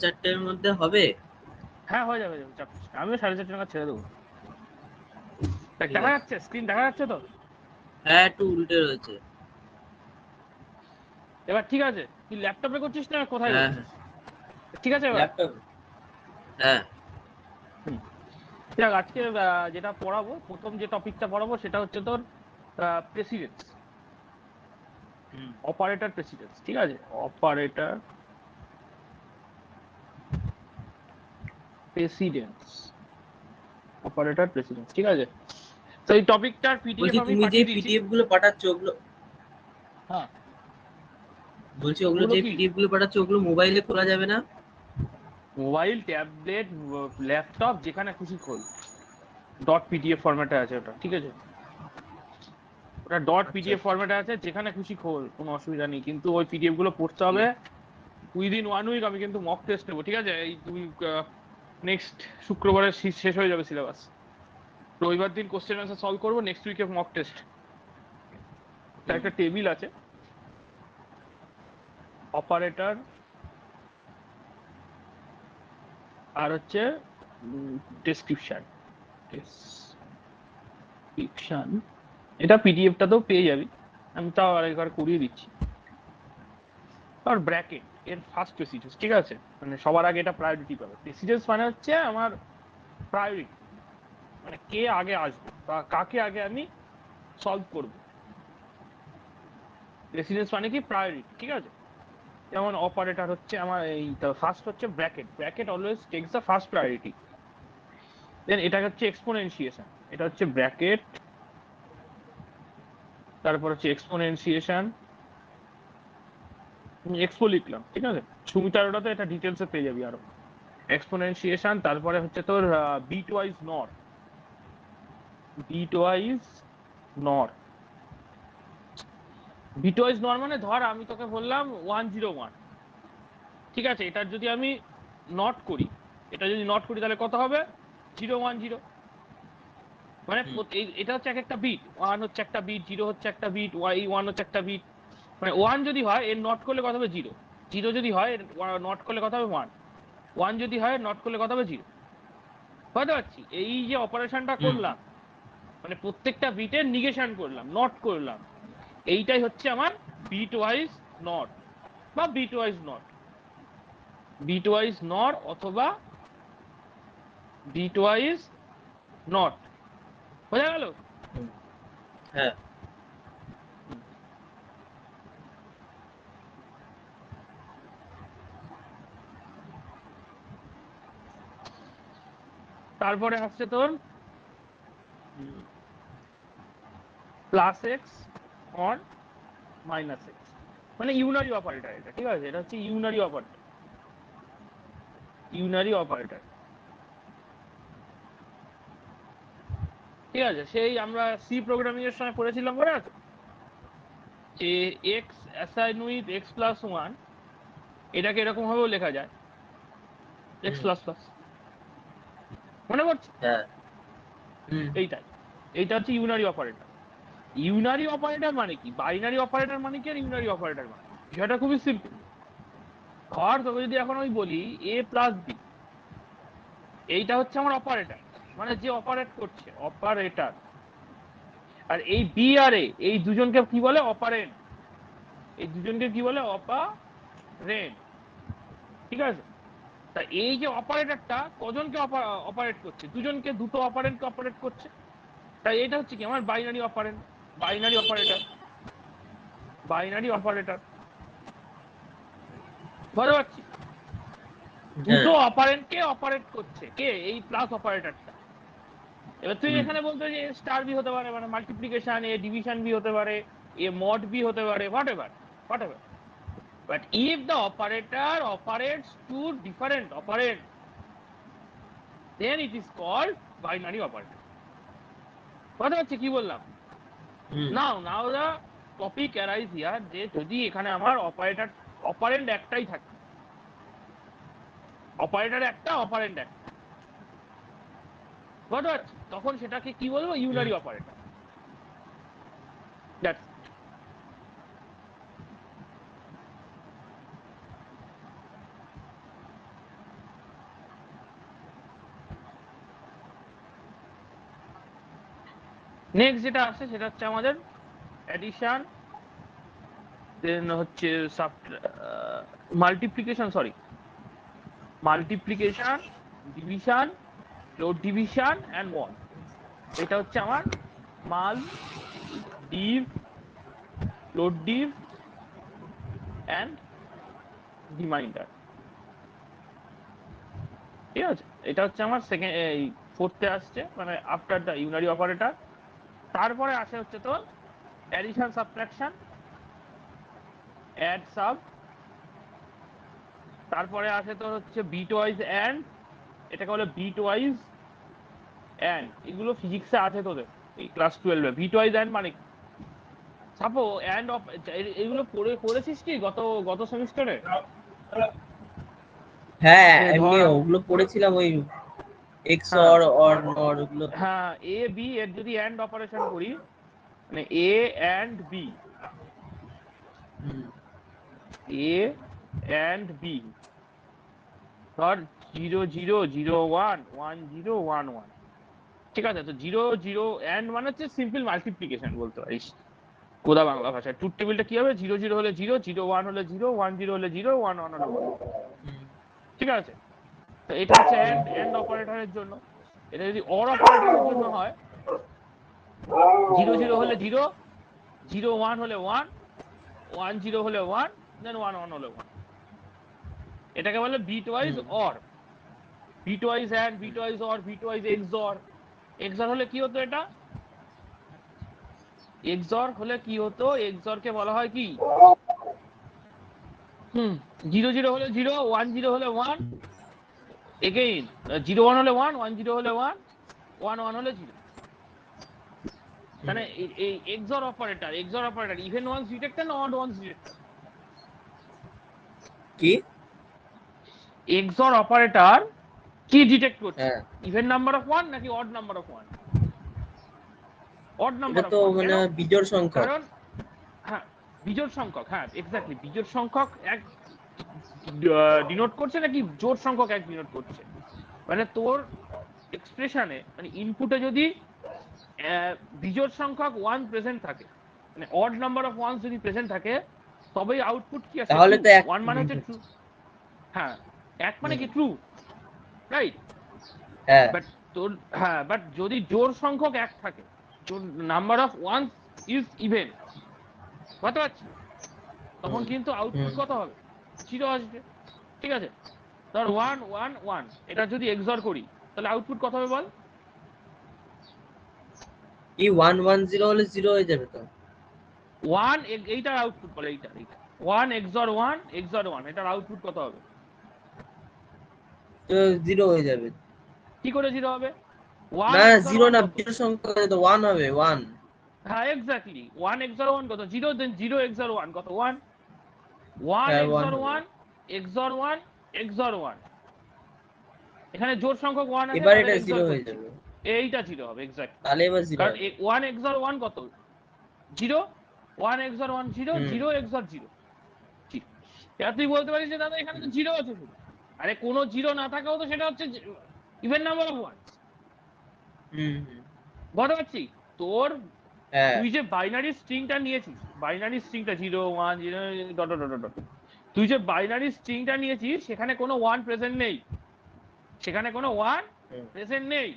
4:30-র মধ্যে হবে? হ্যাঁ হয়ে যাবে, চাপ নিস না। আমিও 4:30 নাগাদ ছেড়ে দেবো। ঠিক দেখা আছে। যাচ্ছে স্ক্রিন, দেখা যাচ্ছে তো? হ্যাঁ, একটু উল্টে রয়েছে। এবার ঠিক আছে? তুই ল্যাপটপে করছিস না কোথায় হ্যাঁ, করছিস? ঠিক আছে এবার? ল্যাপটপ। হ্যাঁ। হুম। দেখ আজকে যেটা পড়াবো, প্রথম যে টপিকটা পড়াবো সেটা হচ্ছে তোর প্রেসিডেন্স, অপারেটর প্রেসিডেন্স। ঠিক আছে? Operator precedence, operator precedence. ঠিক আছে? তো এই টপিকটার পিডিএফ বলছি, আমি তুমি যে পাঠিয়ে দিয়েছি। পিডিএফ গুলো পাঠাচ্ছ ওগুলো, হ্যাঁ, বলছি ওগুলো ওগুলো যে কি? পিডিএফ গুলো পাঠাচ্ছ ওগুলো মোবাইলে খোলা যাবে না? মোবাইল, ট্যাবলেট, ল্যাপটপ, যেখানে খুশি খোল। ডট পিডিএফ ফরম্যাটে আছে ওটা। ঠিক আছে? ওটা ডট আচ্ছা, পিডিএফ আচ্ছা। ফরম্যাটে আছে, যেখানে খুশি খোল, কোনো অসুবিধা নেই। কিন্তু ওই পিডিএফ গুলো পড়তে ঠিক হবে আছে। Within 1 week. আমি কিন্তু মক টেস্ট নেবো। ঠিক আছে? এই তুই নেক্সট শুক্রবারে শেষ হয়ে যাবে সিলেবাস। রবিবার দিন কোশ্চেন আনসার সলভ করবো, নেক্সট উইকে মক টেস্ট। তার একটা টেবিল আছে, অপারেটর আর হচ্ছে ডেসক্রিপশন। ডেসক্রিপশন, এটা পিডিএফটাতেও পেয়ে যাবি, আমি তাও আরেকবার করিয়ে দিচ্ছি। আর ব্র্যাকেট এর ফার্স্ট প্রেসিডেন্স। ঠিক আছে? মানে সবার আগে এটা প্রায়োরিটি পাবে। প্রেসিডেন্স মানে হচ্ছে আমার প্রায়োরিটি, মানে কে আগে আসবে বা কাকে আগে আমি সলভ করব। প্রেসিডেন্স মানে কি? প্রায়োরিটি। ঠিক আছে? যেমন অপারেটর হচ্ছে আমার এই ফার্স্ট হচ্ছে bracket, bracket always takes the first priority. Then এটা হচ্ছে এক্সপোনেনশিয়েশন, এটা হচ্ছে ব্র্যাকেট, তারপর হচ্ছে এক্সপোনেনশিয়েশন, এক্সপো লিখলাম। ঠিক আছে? সুমিতার ওটাতে এটা ডিটেলসে পেয়ে যাবি আরো। এক্সপোনেনশিয়েশন, তারপরে হচ্ছে তোর বিট ওয়াইজ নর, বিট ওয়াইজ নর। বিট ওয়াইজ নর মানে ধর আমি তোকে বললাম 101। ঠিক আছে? এটার যদি আমি নট করি, এটা যদি নট করি তাহলে কত হবে? 010। মানে এটা হচ্ছে এক একটা বিট, 1 হচ্ছে একটা বিট, 0 হচ্ছে একটা বিট, 1 হচ্ছে একটা বিট। মানে 1 যদি হয় এর নট করলে কত হবে? 0। 0 যদি হয় এর নট করলে কত হবে? 1। 1 যদি হয় নট করলে কত হবে? 0। বুঝতে পারছি? এই যে অপারেশনটা করলাম, মানে প্রত্যেকটা বিটের নিগেশন করলাম, নট করলাম, এইটাই হচ্ছে আমার বিট ওয়াইজ নট বা bitwise not, bitwise not অথবা বিট ওয়াইজ নট। বোঝা গেল? হ্যাঁ। তারপরে আসছে তোর plus x or minus x, মানে ইউনারি অপারেটর এটা। ঠিক আছে? এটা হচ্ছে ইউনারি অপারেটর, ইউনারি অপারেটর। ঠিক আছে? সেই আমরা সি প্রোগ্রামিং এর সময় পড়েছিলাম, মনে আছে? যে x assign with ex plus one, এটাকে এরকম ভাবেও লেখা যায়, এক্স প্লাস প্লাস। মনে পড়ছে? হ্যাঁ। এইটাই, এইটা হচ্ছে ইউনারি অপারেটর। ইউনারি অপারেটর মানে কি, বাইনারি অপারেটর মানে কি, আর ইউনারি অপারেটর মানে কি? বিষয়টা খুবই সিম্পল। ধর তোকে যদি এখন আমি বলি এ প্লাস বি, এইটা হচ্ছে আমার অপারেটর, মানে যে অপারেট করছে, অপারেটর। আর এই বি আর এ, এই দুজনকে কি বলে? অপারেন্ট। এই দুজনকে কি বলে? অপারেন্ট। ঠিক আছে? তা এই যে অপারেটরটা কজনকে অপারেট করছে? দুজনকে, দুটো অপারেন্টকে অপারেট করছে। তাই এটা হচ্ছে কি আমার binary operant, binary operator, binary operator. বুঝতে পারছি? হ্যাঁ। দুটো অপারেন্টকে অপারেট করছে কে? এই প্লাস অপারেটরটা। এবার তুই এখানে বলতে যে স্টার বি হতে পারে, মানে মাল্টিপ্লিকেশন, এ ডিভিশন বি হতে পারে, এ মড বি হতে পারে, whatever, whatever. But if the operator operates two different operand, then it is called binary operator. বুঝতে পারছি কি বললাম? নাও দা টপিক অ্যারাইজ হিয়ার, যে যদি এখানে আমার অপারেটর, অপারেন্ট একটাই থাকে, অপারেটর একটা, অপারেন্ট একটা, বুঝতে পারছি, তখন সেটাকে কি বলবো? Unary operator. That's it. Next যেটা আসছে সেটা হচ্ছে আমাদের অ্যাডিশন, দেন হচ্ছে multiplication, division, load division and mod. এটা হচ্ছে আমার মাল, Depp, load Depp and reminder. ঠিক আছে, এটা হচ্ছে আমার সেকেন্ড, এই ফোর্থে আসছে, মানে আফটার দ্য ইউনারি অপারেটর। তারপরে আসে হচ্ছে তোর অ্যাডিশন, সাবট্রাকশন, অ্যাড, সাব। তারপরে আসে তোর হচ্ছে বিট ওয়াইজ অ্যান্ড, এটাকে বলে বিট ওয়াইজ অ্যান্ড। এগুলো ফিজিক্সে আছে তোদের এই ক্লাস 12-এ। বিট ওয়াইজ অ্যান্ড মানে সাপো অ্যান্ড অফ, এগুলো করেছিস কি গত গত সেমিস্টারে? হ্যাঁ, যে এমনি ধর ওগুলো পড়েছিলাম, ওই এক্স হ্যাঁ অর নর ওগুলো। হ্যাঁ, এ বি এর যদি অ্যান্ড অপারেশন করি, মানে A and B, A and B, ধর 0 0 0 1 1 0 1 1। ঠিক আছে, তো 0 0 অ্যান্ড মানে হচ্ছে সিম্পল মাল্টিপ্লিকেশন বলতে পারিস গোদা বাংলা ভাষায়। ট্রুথ টেবিলটা কি হবে? 0 0 হলে 0, 0 1 হলে 0, 1 0 হলে 0, 1 1 হলে 1। ঠিক আছে, তো এটা হচ্ছে এন্ড অপারেটরের জন্য। এটা যদি অর অপারেটরের জন্য হয়, 0 0 হলে 0, 0 1 হলে 1, 1 0 হলে 1, দেন 1 1 হলে 1। এটাকে বলে bitwise or, bitwise and, bitwise or, bitwise XOR. XOR হলে কি হতো? এটা এক্সঅর হলে কি হতো? এক্সঅর কে বলা হয় কি, 0 0 হলে 0, 1 0 হলে 1, এগেইন 0 1 হলে 1, 1 0 হলে 1, 1 1 হলে 0। মানে এই এক্সঅর অপারেটর, ইভেন ওয়ান্স ডিটেক্টর না অড ওয়ান্স ডিটেক্টর? কি এক্সঅর অপারেটর কি ডিটেক্ট করছে? হ্যাঁ, ইভেন নাম্বার অফ 1 নাকি অড নাম্বার অফ 1? অড এটা নাম্বার অফ তো 1। কেন? মানে বিজোড় সংখ্যক। কারণ হ্যাঁ, বিজোড় সংখ্যক, হ্যাঁ এক্স্যাক্টলি, বিজোড় সংখ্যক এক ডিনোট করছে নাকি জোড় সংখ্যক এক ডিনোট করছে? মানে তোর এক্সপ্রেশনে, মানে ইনপুটে যদি বিজোড় সংখ্যক 1 প্রেজেন্ট থাকে, মানে অড নাম্বার অফ 1 যদি প্রেজেন্ট থাকে, তবেই আউটপুট কি আসে? তাহলে ট্রু। তো এক 1 মানে প্রিন্ট হচ্ছে ট্রু। হচ্ছে। হ্যাঁ, এক মানে কি ট্রু, রাইট? হ্যাঁ। বাট তোর, হ্যাঁ, বাট যদি জোড় সংখ্যক এক থাকে, number of one is even, বুঝতে পারছিস, তখন কিন্তু আউটপুট কত হবে? 0 আসবে। ঠিক আছে, ধর 1 1 1, এটা যদি এক্সঅর করি তাহলে আউটপুট কত হবে বল? কি 1 1 0 হলে 0 হয়ে যাবে তো? 1, এইটার আউটপুট বলে, এইটা 1 এক্সঅর 1 এক্সঅর 1, এটার আউটপুট কত হবে? তো 0 হয়ে যাবে। কি করে 0 হবে? না, 1 এক্সঅর 0 1 না, কত? বিজোড় সংখ্যা তো 1 হবে, 1। হ্যাঁ এক্স্যাক্টলি, 1 এক্সঅর 1 কত? 0, দেন 0 এক্সঅর 1 কত? 1। 1 হ্যাঁ, 1 এক্সঅর হবে। 1 এক্সঅর 1 এক্সঅর 1, এখানে জোড় সংখ্যক 1 আছে, এবার তাহলে এটা এক্সঅর 0 হয়ে করছি, যাবে। এইটা 0 হবে এক্স্যাক্টলি। তাহলে এবার 0 কারণ হবে। 1 এক্সঅর 1 কত? 0, 1 এক্সঅর 1 0, 0 এক্সঅর 0, 0। এবার তুই বলতে পারিস যে দাদা এখানে তো 0 আছে শুধু। আরে কোনো 0 না থাকাও তো সেটা হচ্ছে ইভেন নাম্বার অফ 1, হুম। বুঝতে পারছিস? তোর, হ্যাঁ। তুই যে বাইনারি স্ট্রিংটা নিয়েছিস, বাইনারি স্ট্রিংটা 0 1 0 ডট ডট ডট ডট, তুই যে বাইনারি স্ট্রিংটা নিয়েছিস সেখানে কোনো 1 প্রেজেন্ট নেই, সেখানে কোনো 1 হুম, প্রেজেন্ট নেই,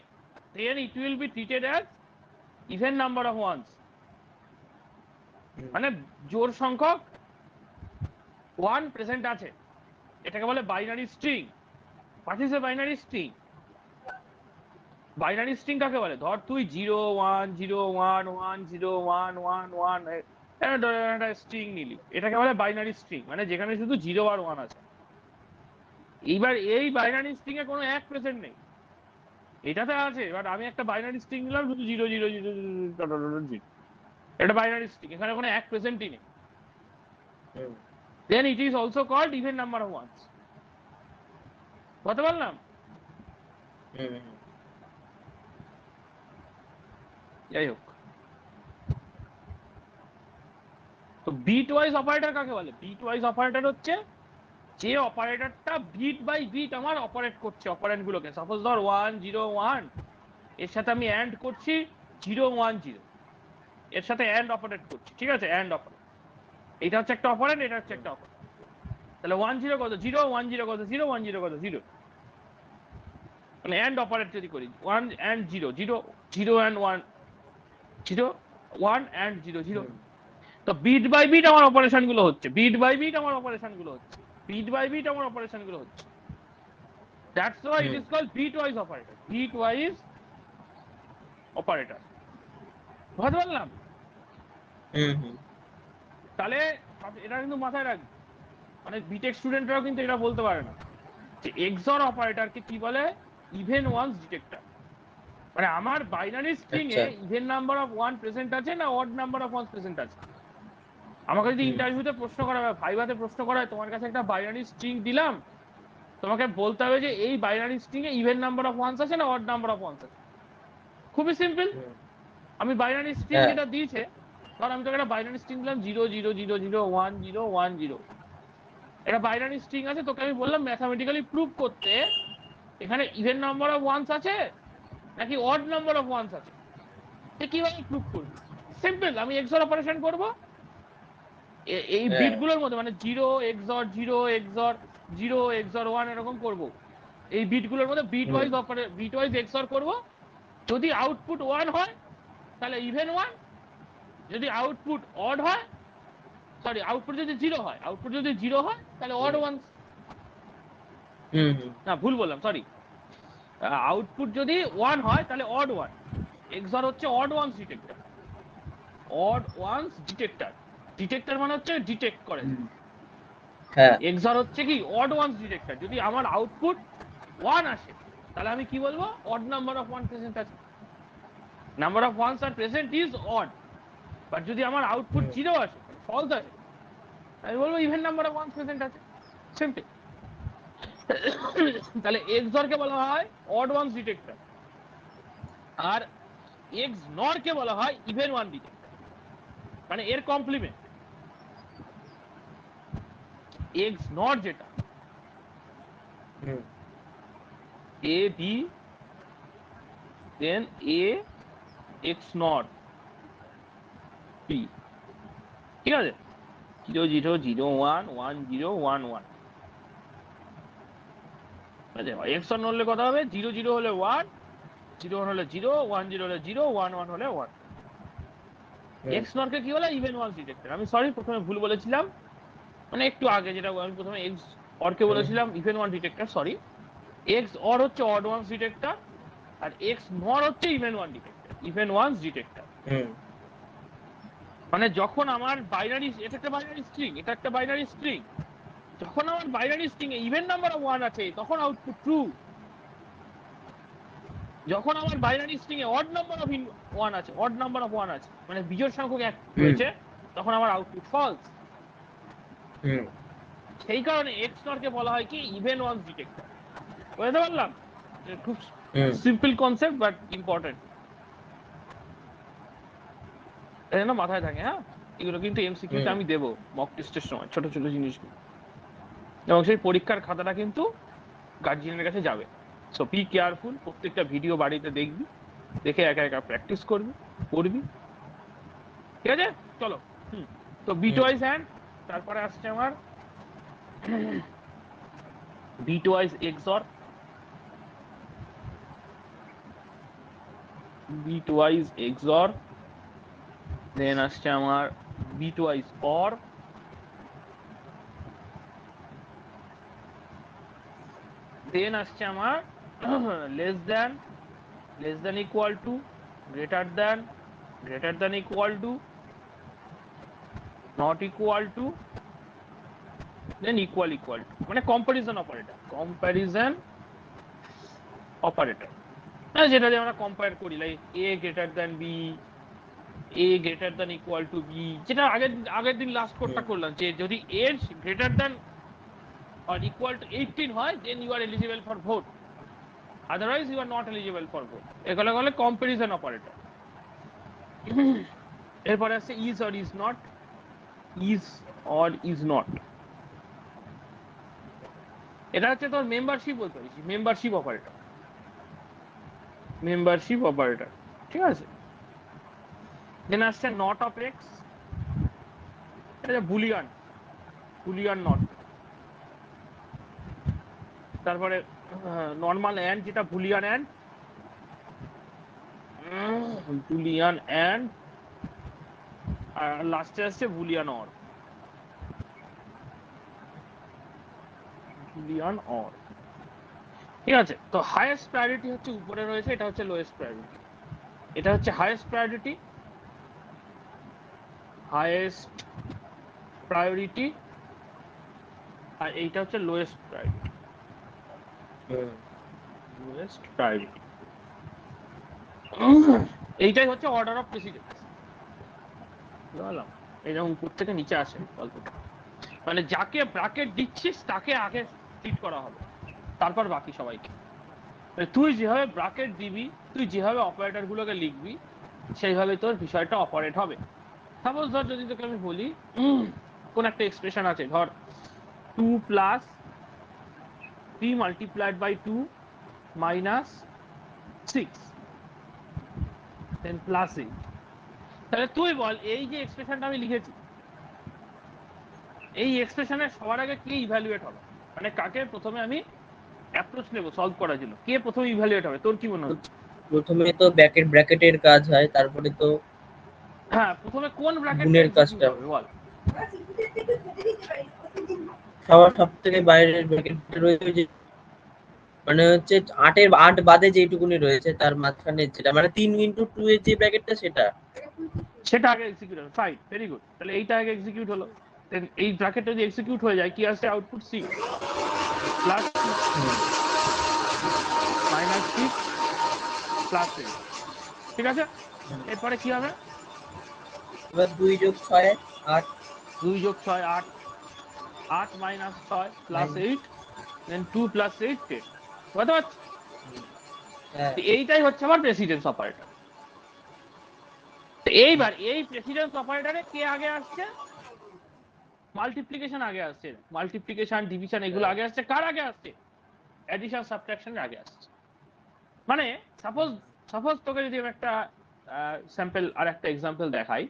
then it will be treated as even number of ones, হুম, মানে জোড় সংখ্যক 1 প্রেজেন্ট আছে, এটাকে বলে binary string. What is a binary string? Binary string কাকে বলে? ধর তুই 0 1 0 1 1 0 1 1 1 একটা স্ট্রিং নিলি, এটাকে বলে বাইনারি স্ট্রিং, মানে যেখানে শুধু 0 আর 1 আছে। এইবার এই বাইনারি স্ট্রিং এ কোনো এক প্রেজেন্ট নেই, এটাতে আছে, বাট আমি একটা বাইনারি স্ট্রিং নিলাম শুধু 0 0 0 0, এটা বাইনারি স্ট্রিং, এখানে কোনো এক প্রেজেন্টই নেই, হুম, then it is also called even number of ones। বলতে পারলাম? হুম, হুম। যাই হোক, তো বিট ওয়াইজ অপারেটর কাকে বলে? বিট ওয়াইজ অপারেটর হচ্ছে যে অপারেটরটা বিট বাই বিট আমার অপারেট করছে অপারেন্ট গুলোকে। সাপোজ ধর 1 0 1, এর সাথে আমি অ্যান্ড করছি 0 1 0, এর সাথে অ্যান্ড অপারেট করছি, ঠিক আছে? অ্যান্ড অপারেট, এটা হচ্ছে একটা অপারেন্ড, এটা হচ্ছে একটা অপারেন্ড। তাহলে 1 0 কত 0, 1 0 কত 0, 1 0 কত 0, মানে অ্যান্ড অপারেট যদি করি 1 and 0, 0 0 and 1, 0 1 and 0 0। তো বিট বাই বিট আমার অপারেশন গুলো হচ্ছে, বিট বাই বিট আমার অপারেশন গুলো হচ্ছে, বিট বাই বিট আমার অপারেশন গুলো হচ্ছে। That's why it is called bitwise operator, bitwise operator. বুঝতে পারলাম? তাহলে এটা কিন্তু মাথায় রাখবে, মানে বিটেক স্টুডেন্টরাও কিন্তু এটা বলতে পারে না যে এক্সঅর অপারেটরকে কি বলে, ইভেন ওয়ান্স ডিটেক্টর। মানে আমার বাইনারি স্ট্রিং এ ইভেন নাম্বার অফ 1 প্রেজেন্ট আছে না অড নাম্বার অফ 1 প্রেজেন্ট আছে। আমাকে যদি ইন্টারভিউতে প্রশ্ন করা হয়, ভাইভাতে প্রশ্ন করা হয়, তোমার কাছে একটা বাইনারি স্ট্রিং দিলাম, তোমাকে বলতে হবে যে এই বাইনারি স্ট্রিং এ ইভেন নাম্বার অফ 1 আছে না অড নাম্বার অফ 1 আছে। খুবই সিম্পল। আমি বাইনারি স্ট্রিং যেটা দিয়েছে, ধর আমি তোকে একটা বাইনারি স্ট্রিং দিলাম 0 0 0 0 1 0 1 0, এটা বাইনারি স্ট্রিং আছে, তোকে আমি বললাম ম্যাথামেটিক্যালি প্রুভ করতে এখানে ইভেন নাম্বার অফ 1 আছে নাকি অড নাম্বার অফ 1 আছে। কিভাবে প্রুভ করবি? সিম্পল, আমি এক্সর অপারেশন করব এই বিট গুলোর মধ্যে, মানে 0 এক্সর 0 এক্সর 0 এক্সর 1 এরকম করব। এই বিট গুলোর মধ্যে বিট ওয়াইজ এক্সর করব। যদি আউটপুট 1 হয় তাহলে ইভেন 1, যদি আউটপুট অড হয়, সরি আউটপুট যদি 0 হয়, আউটপুট যদি 0 হয় তাহলে অড 1, না ভুল বললাম, সরি, আউটপুট যদি 1 হয় তাহলে অড 1। এক্সর হচ্ছে odd ones detector, odd ones detector, detector মানে হচ্ছে ডিটেক্ট করে। এক্সর হচ্ছে কি অড ওয়ান্স ডিটেক্টর। যদি আমার আউটপুট 1 আসে তাহলে আমি কি বলবো, অড নাম্বার অফ 1 প্রেজেন্ট আছে, নাম্বার অফ 1s আর প্রেজেন্ট ইজ অড। বাট যদি আমার আউটপুট 0 আসে, ফলস আসে, আমি বলবো ইভেন নাম্বার অফ 1 প্রেজেন্ট আছে। সিম্পল। তাহলে এক্সর কে বলা হয় অড ওয়ান্স ডিটেক্টর, আর এক্স নর কে বলা হয় ইভেন ওয়ান ডিটেক্টর, মানে এর কমপ্লিমেন্ট। এক্স নর যেটা A B then A X not B, ঠিক আছে? 0 0 0 1 1 0 1 1, এক্স নট হলে কথা হবে 0 0 হলে 1, 0 1 হলে 0, 1 0 হলে 0, 1 1 হলে 1। এক্স নট কে কি বলে, ইভেন ওয়ান্স ডিটেক্টর। আমি সরি প্রথমে ভুল বলেছিলাম, মানে একটু আগে যেটা আমি প্রথমে এক্স অর কে বলেছিলাম even one detector, sorry. XOR হচ্ছে অড ওয়ান্স ডিটেক্টর, আর এক্স নর হচ্ছে even one detector, even ones detector. মানে যখন আমার বাইনারি, এটা একটা বাইনারি স্ট্রিং, এটা একটা বাইনারি স্ট্রিং, যখন আমার বাইনারি স্ট্রিং এ ইভেন নাম্বার অফ 1 আছে তখন আউটপুট ট্রু। যখন আমার binary string A odd number of 1 আছে, অড নাম্বার অফ 1 আছে, মানে বিজোড় সংখ্যক এক রয়েছে, তখন আমার আউটপুট ফলস। সেই কারণে এক্স নট কে বলা হয় কি ইভেন ওয়ান্স ডিটেক্টর। বুঝতে পারলাম? খুব সিম্পল কনসেপ্ট বাট ইম্পর্টেন্ট, এটা মাথায় থাকে। হ্যাঁ, এগুলো কিন্তু এমসিকিউতে আমি দেবো মক টেস্টের সময়, ছোট ছোট জিনিসগুলো, এবং সেই পরীক্ষার খাতাটা কিন্তু গার্জিয়ানের কাছে যাবে। সো বি কেয়ারফুল, প্রত্যেকটা ভিডিও বাড়িতে দেখবি, দেখে একা একা প্র্যাকটিস করবি, পড়বি, ঠিক আছে? চলো। তো বিট ওয়াইজ হ্যান্ড, তারপরে আসছে আমার bitwise XOR, bitwise XOR, then আসছে আমার বিট ওয়াইজ অর, দেন আসছে আমার less than, less than equal to, greater than, greater than equal to, not equal to, then equal equal to, মানে comparison operator, comparison operator, যেটা দিয়ে আমরা compare করি, like A greater than B, A greater than equal to B, যেটা আগের দিন last কোডটা করলাম, যে যদি A greater than or equal to 18 হয় then you are eligible for vote, otherwise you are not eligible for vote। এগুলো বলে কম্পারিজন অপারেটর। এরপরে আছে is or is not, is or is not, এটা হচ্ছে তোর মেম্বারশিপ বলতে পারিস, মেম্বারশিপ অপারেটর, মেম্বারশিপ অপারেটর, ঠিক আছে? দেন আসছে নট অফ এক্স, এটা বুলিয়ান নট। তারপরে নর্মাল অ্যান্ড, যেটা বুলিয়ান অ্যান্ড, আর লাস্টে আসছে বুলিয়ান অর। ঠিক আছে, তো হাইয়েস্ট প্রায়োরিটি হচ্ছে উপরে রয়েছে, এটা হচ্ছে লোয়েস্ট প্রায়োরিটি। এটা হচ্ছে হাইয়েস্ট প্রায়োরিটি, আর এইটা হচ্ছে লোয়েস্ট প্রায়োরিটি। এইটাই হচ্ছে অর্ডার অফ প্রেসিডেন্স। বুঝলাম, এই যেমন উপর থেকে নিচে আসে গল্পটা, মানে যাকে ব্র্যাকেট দিচ্ছিস তাকে আগে ট্রিট করা হবে, তারপর বাকি সবাইকে। তুই যেভাবে ব্র্যাকেট দিবি, তুই যেভাবে অপারেটর গুলোকে লিখবি, সেইভাবে তোর বিষয়টা অপারেট হবে। সাপোজ ধর যদি তোকে আমি বলি কোন একটা এক্সপ্রেশন আছে, ধর 2 plus 3 multiplied by 2 minus 6 then plus 8, তাহলে তুই বল এই যে এক্সপ্রেশনটা আমি লিখেছি, এই এক্সপ্রেশনের সবার আগে কে ইভ্যালুয়েট হবে, মানে কাকে প্রথমে আমি অ্যাপ্রোচ নেব সলভ করার জন্য, কে প্রথমে ইভ্যালুয়েট হবে, তোর কি মনে হচ্ছে? প্রথমে তো ব্র্যাকেটের কাজ হয়, তারপরে তো হ্যাঁ, প্রথমে কোন ব্র্যাকেটটা গুণের এক্সিকিউট কাজটা। হবে বল? সব থেকে বাইরের ব্র্যাকেটটা রয়েছে যে, মানে হচ্ছে 8 বাদে যেটুকুনি রয়েছে তার মাঝখানে যেটা, মানে 3 × 2 এর যে ব্র্যাকেটটা সেটা আগে এক্সিকিউট হবে। ফাইন, ভেরি গুড, তাহলে এইটা আগে এক্সিকিউট হলো। দেন এই ব্র্যাকেটটা যদি এক্সিকিউট হয়ে যায়, কি আসছে আউটপুট? 6 plus 2 minus 6 plus 8। ঠিক আছে, এরপরে কি হবে? এবার 2 + 6 8, 2 + 6 8, 8 মাইনাস 6 প্লাস 8, দেন 2 প্লাস 8 10। বুঝতে পারছি? হ্যাঁ এইটাই হচ্ছে আমার প্রেসিডেন্স অপারেটর। এইবার এই প্রেসিডেন্স অপারেটরে কে আগে আসছে? মাল্টিপ্লিকেশন আগে আসছে, মাল্টিপ্লিকেশন ডিভিশন এগুলো আগে আসছে। কার আগে আসছে? অ্যাডিশন সাবট্রাকশনের আগে আসছে। মানে সাপোজ তোকে যদি আমি একটা স্যাম্পল আর একটা এক্সাম্পল দেখাই,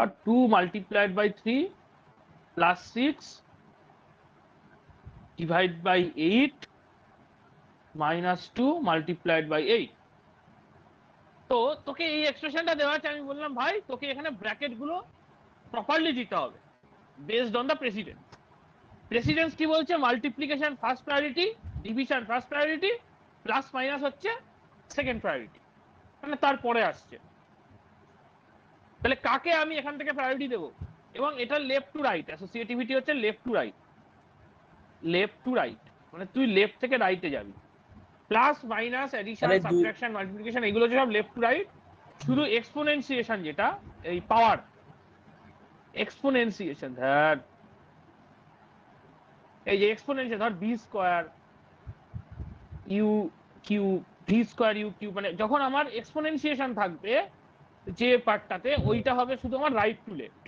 আর 2 multiplied by 3 plus 6 divide by 8 minus 2 multiplied by 8। তো তোকে এই এক্সপ্রেশনটা দেওয়া আছে, আমি বললাম ভাই তোকে এখানে ব্র্যাকেট গুলো প্রপারলি দিতে হবে based on the precedence. Precedence কি বলছে? Multiplication first priority, division first priority, plus minus হচ্ছে সেকেন্ড প্রায়োরিটি, মানে তারপরে আসছে। তাহলে কাকে আমি এখান থেকে প্রায়োরিটি দেবো? এবং এটা লেফট টু রাইট, অ্যাসোসিয়েটিভিটি হচ্ছে লেফট টু রাইট। মানে তুই লেফট থেকে রাইটে যাবি। প্লাস মাইনাস অ্যাডিশন তাহলে সাবট্রাকশন মাল্টিপ্লিকেশন এগুলো সব লেফট টু রাইট। শুধু এক্সপোনেনশিয়েশন, যেটা এই পাওয়ার এক্সপোনেনশিয়েশন, ধর এই যে এক্সপোনেনশিয়াল, ধর B square U Q, V square U Q, মানে যখন আমার এক্সপোনেনশিয়েশন থাকবে যে পার্টটাতে, ওইটা হবে শুধু আমার রাইট টু লেফট।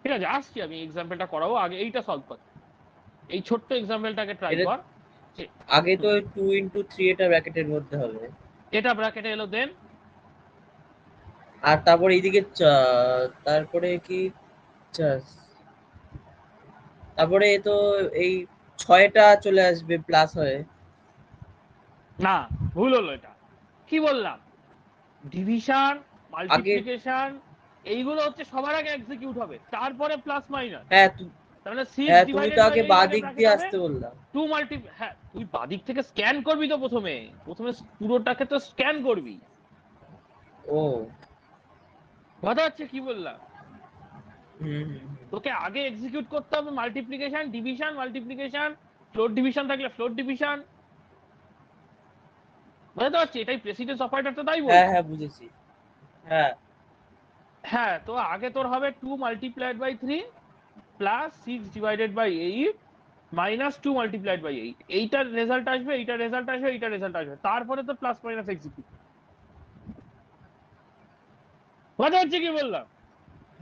ঠিক আছে, আসছি আমি এক্সাম্পলটা করাবো, আগে এইটা সলভ কর। এই ছোট্ট এক্সাম্পলটাকে ট্রাই কর। আগে তো 2 × 3 এটা ব্র্যাকেটের মধ্যে হবে, এটা ব্র্যাকেটে এলো, দেন আর তারপরে এইদিকে তারপরে কি তারপরে তো এই 6টা চলে আসবে প্লাস হয়ে। না, ভুল হলো। এটা কি বললাম? ডিভিশন আগে মাল্টিপ্লিকেশন এইগুলো হচ্ছে সবার আগে এক্সিকিউট হবে, তারপরে প্লাস মাইনাস। হ্যাঁ তাহলে 6 তুমি তো ডিভাইডেড বাই আগে 8 আগে বাদিক ব্র্যাকেট দিয়ে হবে। আসতে বললাম। 2 মাল্টি, হ্যাঁ তুই বাদিক থেকে স্ক্যান করবি তো, প্রথমে পুরোটাকে তো স্ক্যান করবি। ও কথা হচ্ছে কি বললাম? হুম তোকে আগে এক্সিকিউট করতে হবে multiplication, division, multiplication, floor division থাকলে ফ্লোর ডিভিশন। বুঝতে পারছি? এটাই প্রেসিডেন্স অপারেটর তো তাই হ্যাঁ বলছে। হ্যাঁ বুঝেছি। হ্যাঁ হ্যাঁ, তো আগে তোর হবে 2 multiplied by 3 plus 6 divided by 8 minus 2 multiplied by 8। এইটার রেজাল্ট আসবে, এইটার রেজাল্ট আসবে, এইটার রেজাল্ট আসবে, তারপরে তো প্লাস মাইনাস এক্সিকিউট। বুঝতে পারছি কি বললাম?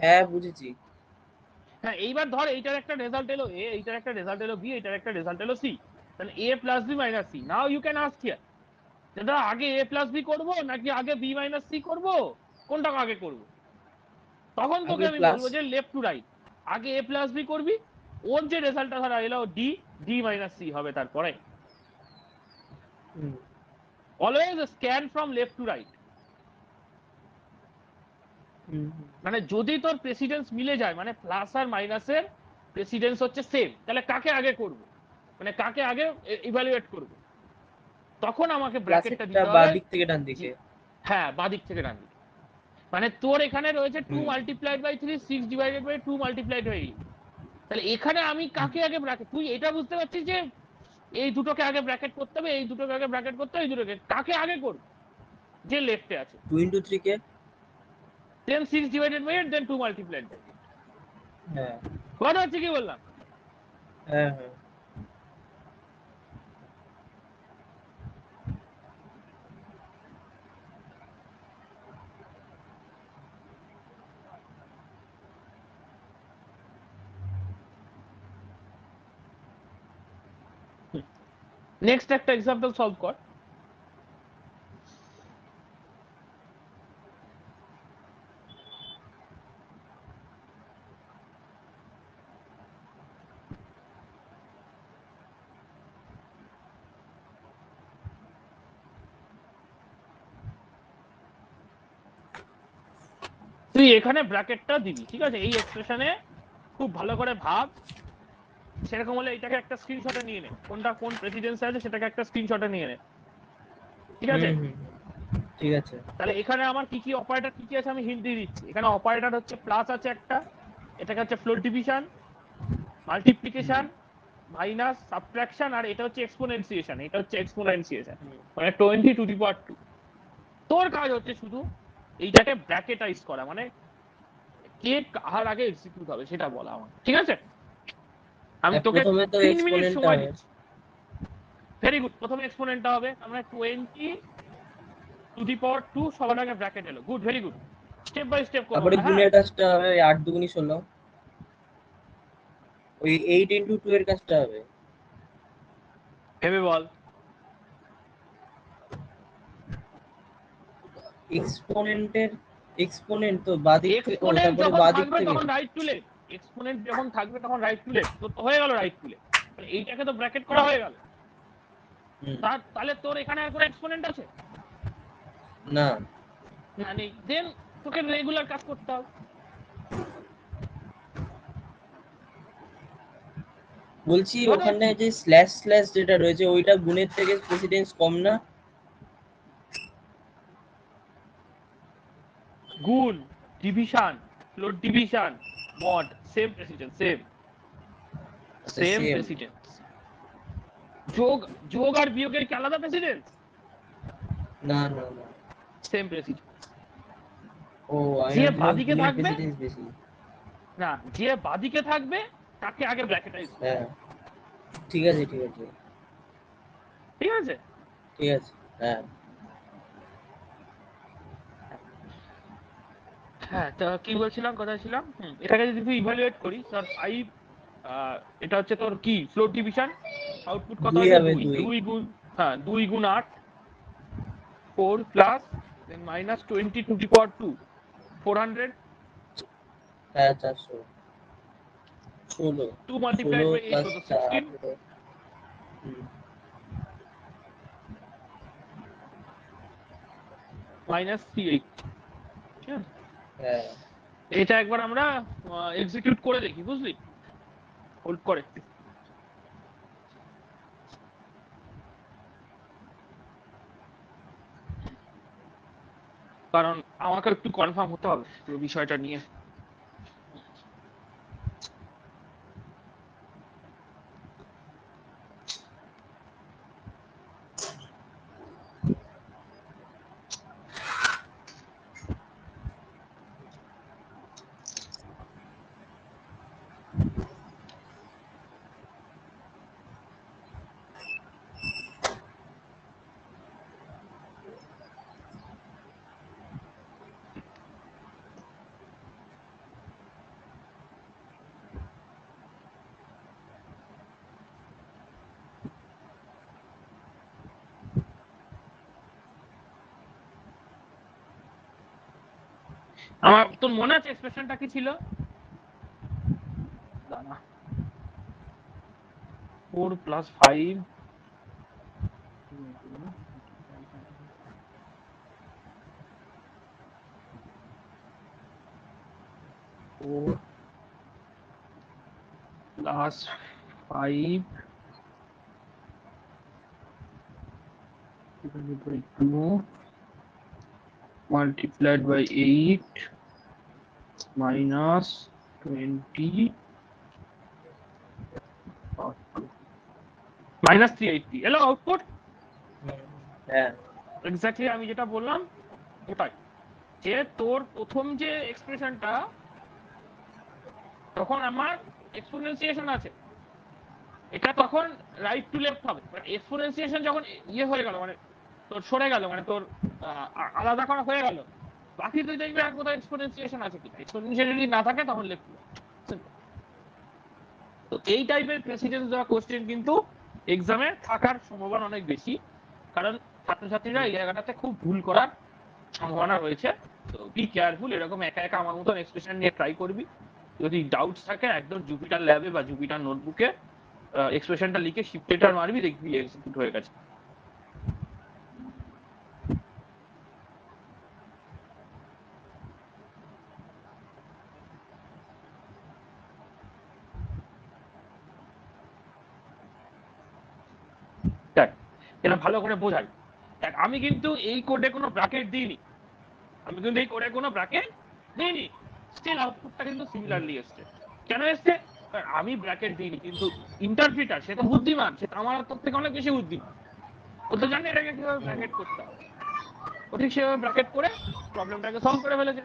হ্যাঁ বুঝেছি। হ্যাঁ এইবার ধর এইটার একটা রেজাল্ট এলো এ, এইটার একটা রেজাল্ট এলো বি, এইটার একটা রেজাল্ট এলো সি, তাহলে A plus B minus C. Now you can ask here, দাদা আগে এ প্লাস বি করবো নাকি আগে বি মাইনাস সি করবো, কোনটা আগে করবো? তখন তোকে আগে আমি প্লাস। বলবো যে লেফট টু রাইট, আগে এ প্লাস বি করবি, ওর যে রেজাল্টটা ধরা এলো ডি, ডি মাইনাস সি হবে তারপরে। Always scan from left to right. মানে যদি তোর প্রেসিডেন্স মিলে যায়, মানে প্লাস আর মাইনাসের প্রেসিডেন্স হচ্ছে সেম, তাহলে কাকে আগে করব, মানে কাকে আগে ইভালুয়েট করব, তখন আমাকে ব্র্যাকেটটা প্লাসেরটা দিতে বা হবে। দিক থেকে ডান দিকে। হ্যাঁ বাদিক থেকে ডান দিকে। মানে তোর এখানে রয়েছে 2 hmm multiplied by 3, 6 divided by 2 multiplied by 8। তাহলে এখানে আমি কাকে আগে ব্র্যাকেট, তুই এটা বুঝতে পারছিস যে এই দুটোকে আগে ব্র্যাকেট করতে হবে, এই দুটোকে আগে ব্র্যাকেট করতে হবে, এই দুটোকে কাকে আগে করব, যে লেফটে আছে। 2 into 3 কে। Then 6 divided by 8, then 2 multiplied by 8। হ্যাঁ কথা হচ্ছে কি বললাম? হ্যাঁ হ্যাঁ। নেক্সট একটা এক্সাম্পল সলভ কর। তুই এখানে ব্র্যাকেটটা দিবি, ঠিক আছে, এই এক্সপ্রেশনে খুব ভালো করে ভাব। সেরকম হলে এটাকে একটা স্ক্রিনশটে নিয়ে নে, কোনটা কোন প্রেসিডেন্সি আছে সেটাকে একটা স্ক্রিনশটে নিয়ে নে, ঠিক আছে? ঠিক আছে। তাহলে এখানে আমার কি কি অপারেটর কি কি আছে আমি হিন্ট দিয়ে দিচ্ছি। এখানে অপারেটর হচ্ছে প্লাস আছে একটা, এটাকে হচ্ছে floor division, multiplication, minus, subtraction, আর এটা হচ্ছে এক্সপোনেনসিয়েশন, এটা হচ্ছে এক্সপোনেনসিয়েশন, মানে 20 টু দি পাওয়ার 2। তোর কাজ হচ্ছে শুধু এইটাকে ব্র্যাকেটাইজ করা, মানে কে কার আগে এক্সিকিউট হবে সেটা বলা আমার, ঠিক আছে? আমি তোকে প্রথমে তো 3 মিনিট এক্সপোনেন্টটা সময় হবে। দিচ্ছি। ভেরি গুড, প্রথমে এক্সপোনেন্টটা হবে, আমরা 20 টু দি পাওয়ার 2 সবার আগে ব্র্যাকেট এলো, good, very good. Step by step করবো তারপরে আমরা, হ্যাঁ? গুণের কাজটা হবে 8 দুগুনি 16, ওই 8 into 2 এর কাজটা হবে। ভেবে বল। এক্সপোনেন্টের এক্সপোনেন্ট তো বাদিক থেকে, ও এক্সপোনেন্ট তারপরে যখন বাদিক থাকবে থেকে। তখন রাইট টু লেফট, এক্সপোনেন্ট যখন থাকবে তখন রাইট টু লেফট, তো হয়ে গেল রাইট টু লেফট, এইটাকে তো ব্র্যাকেট করা হয়ে গেল। তাহলে তোর এখানে আর কোনো এক্সপোনেন্ট আছে না। না? নেই। দেন তোকে রেগুলার কাজ করতে হবে। বলছি মানে ওখানে কি যে স্ল্যাশ স্ল্যাশ যেটা রয়েছে ওইটা গুণের থেকে প্রেসিডেন্স কম না? গুণ, division, floor division, mod, same precedence, same same same. Precedence. যোগ, যোগ আর বিয়োগের কি আলাদা প্রেসিডেন্স? না না না। Same precedence. ও আমি যে ভাবছিলাম বাদিকে গুণের থাকবে, প্রেসিডেন্স বেশি। না, যে বাদিকে থাকবে তাকে আগে ব্র্যাকেটাইজ করবে, হ্যাঁ ঠিক আছে ঠিক আছে। ঠিক আছে? ঠিক আছে। হ্যাঁ হ্যাঁ, তা কি বলছিলাম, কোথায় ছিলাম? এটাকে যদি তুই ইভালুয়েট করিস, ধর 5, এটা হচ্ছে তোর কি ফ্লোর ডিভিশন, আউটপুট কত 2 আছে? হবে 2, 2। 2 গুণ, হ্যাঁ 2 গুণ 8, 4 plus then minus 20 to the power 2, 400, হ্যাঁ 400। 16। 2 মাল্টিপ্লাইড 16 বাই 8 প্লাস কত? 4। 16 মাইনাস 38, ঠিক আছে? হ্যাঁ এটা একবার আমরা এক্সিকিউট করে দেখি, বুঝলি? হোল্ড করে একটু, কারণ আমাকে একটু কনফার্ম হতে হবে পুরো বিষয়টা নিয়ে। আমার তোর মনে আছে এক্সপ্রেশনটা কি ছিল? দাঁড়া, 4 + 5 4 + 5 divided by 2 multiplied by 8 minus 20 minus 380 এলো আউটপুট। হ্যাঁ এক্স্যাক্টলি আমি যেটা বললাম ওটাই, যে তোর প্রথম যে এক্সপ্রেশনটা তখন আমার এক্সপোনেনশিয়েশন আছে, এটা তখন রাইট টু লেফট হবে, বাট এক্সপোনেনশিয়েশন যখন ইয়ে হয়ে গেল মানে তোর সরে গেল, মানে তোর আলাদা করা হয়ে গেল, বাকি তুই দেখবি আর কোথাও এক্সপোনেনশিয়েশন আছে কিনা, এক্সপোনেনশিয়েশন যদি না থাকে তখন লেফট টু লেফট। তো এই টাইপের প্রেসিডেন্স দেওয়া কোশ্চেন কিন্তু এক্সামে থাকার সম্ভাবনা অনেক বেশি, কারণ ছাত্রছাত্রীরা এই জায়গাটাতে খুব ভুল করার সম্ভাবনা রয়েছে। তো বি কেয়ারফুল, এরকম একা একা আমার মতন এক্সপ্রেশন নিয়ে ট্রাই করবি, যদি ডাউটস থাকে একদম জুপিটার ল্যাবে বা জুপিটার নোটবুকে এক্সপ্রেশনটা লিখে শিফট এন্টার মারবি, দেখবি এক্সিকিউট হয়ে গেছে। এটা ভালো করে বোঝাই। দেখ আমি কিন্তু এই কোডে কোনো ব্র্যাকেট দিইনি, আমি কিন্তু এই কোডে কোনো ব্র্যাকেট দিইনি, স্টিল আউটপুটটা কিন্তু সিমিলারলি এসছে। কেন এসছে? আমি ব্র্যাকেট দিইনি, কিন্তু ইন্টারপ্রিটার সে তো বুদ্ধিমান, সে তো আমার তোর থেকে অনেক বেশি বুদ্ধিমান, ও তো জানে এটাকে কিভাবে ব্র্যাকেট করতে হবে, ও ঠিক সেভাবে ব্র্যাকেট করে প্রবলেমটাকে সলভ করে ফেলেছে।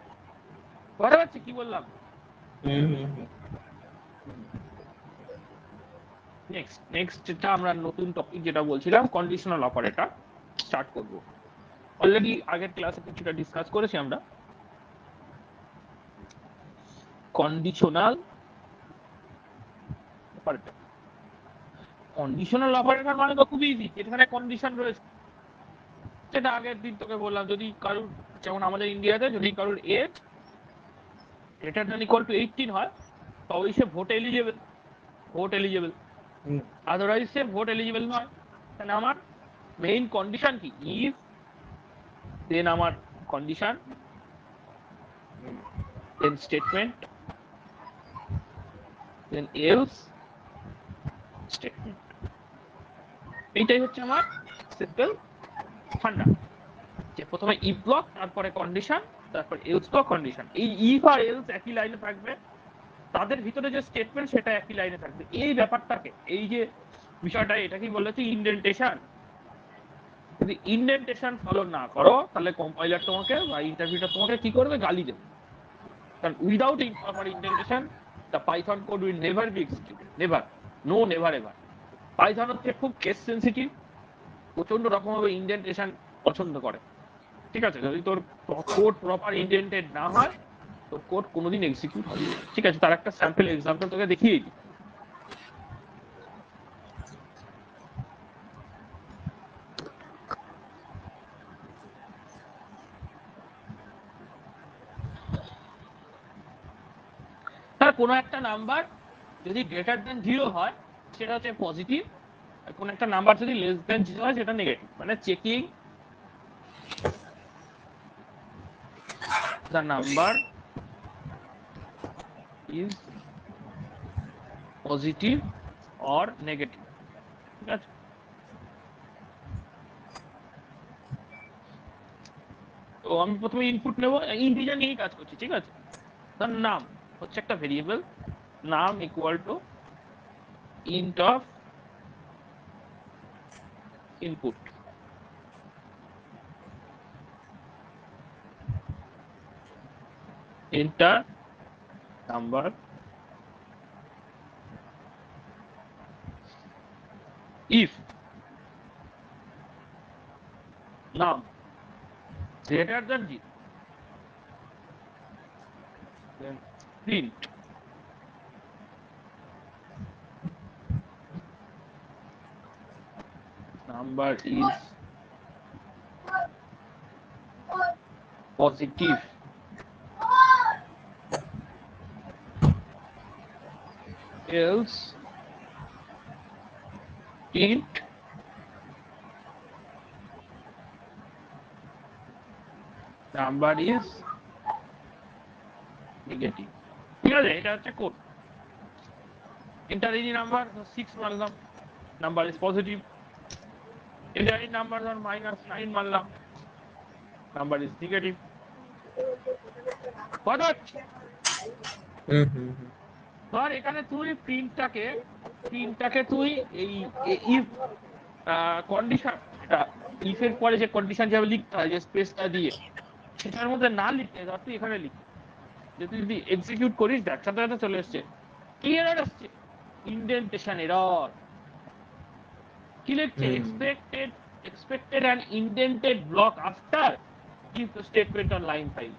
বুঝতে পারছি কি বললাম? নেক্সট যেটা আমরা নতুন টপিক যেটা বলছিলাম, কন্ডিশনাল অপারেটর স্টার্ট করব। অলরেডি আগের ক্লাসে কিছুটা ডিসকাস করেছি আমরা কন্ডিশনাল অপারেটর। কন্ডিশনাল অপারেটর মানে তো খুব ইজি, যেখানে কন্ডিশন রয়েছে, সেটা আগের দিন তোকে বললাম, যদি কারোর, যেমন আমাদের ইন্ডিয়াতে যদি কারোর age greater than equal to 18 হয় তবেই সে ভোট এলিজেবল, আদারওয়াইজ সে ভোট এলিজেবল নয়। তাহলে আমার মেইন কন্ডিশন কি? ইফ, দেন আমার condition, then statement, then else statement. এইটাই হচ্ছে আমার সিম্পল ফান্ডা, যে প্রথমে ইফ ব্লক, তারপরে কন্ডিশন, তারপর এলস ব্লক, কন্ডিশন। এই ইফ আর এলস একই লাইনে থাকবে, তাদের ভিতরে যে স্টেটমেন্ট সেটা একই লাইনে থাকবে। এই ব্যাপারটাকে, এই যে বিষয়টা, এটাকেই বলা হচ্ছে ইন্ডেন্টেশন। যদি ইন্ডেন্টেশন ফলো না করো তাহলে কম্পাইলার তোমাকে বা ইন্টারপ্রিটার তোমাকে কি করবে? গালি দেবে। কারণ without proper indentation the Python code will never be executed, never, no never ever. Python হচ্ছে খুব কেস সেন্সিটিভ, প্রচন্ড রকম ভাবে ইন্ডেন্টেশন পছন্দ করে। ঠিক আছে, যদি তোর কোড প্রপার ইন্ডেন্টেড না হয় তোর কোড কোনোদিন এক্সিকিউট হবে না। ঠিক আছে, তার একটা স্যাম্পল এক্সাম্পল তোকে দেখিয়ে দিই। তার কোনো একটা নাম্বার যদি গ্রেটার দেন 0 হয় সেটা হচ্ছে পজিটিভ, আর কোনো একটা নাম্বার যদি লেস দেন 0 হয় সেটা নেগেটিভ। মানে checking the number is positive or negative। ঠিক আছে, তো আমি প্রথমে ইনপুট নেব, ইন্টিজার নিয়েই কাজ করছি। ঠিক আছে, তার নাম হচ্ছে একটা ভেরিয়েবল, নাম equal to int of input, enter number, if নাম greater than 0 then print number is positive else int number is negative। ঠিক আছে, এটা হচ্ছে কোড। enter any number 6 মারলাম, number is positive. enter any number ধর -9 মারলাম, number is negative. কথা হচ্ছে? ধর এখানে তুই প্রিন্টটাকে তুই এই ইফ কন্ডিশন, এটা ইফের পরে যে কন্ডিশন যাবে লিখতে হয় যে স্পেসটা দিয়ে, সেটার মধ্যে না লিখে ধর তুই এখানে লিখ, যে তুই যদি এক্সিকিউট করিস দেখ সাথে সাথে চলে এসছে কি এরর আসছে, ইন্ডেন্টেশন এরর। কি লিখছে, expected an indented block after if the statement on line 5।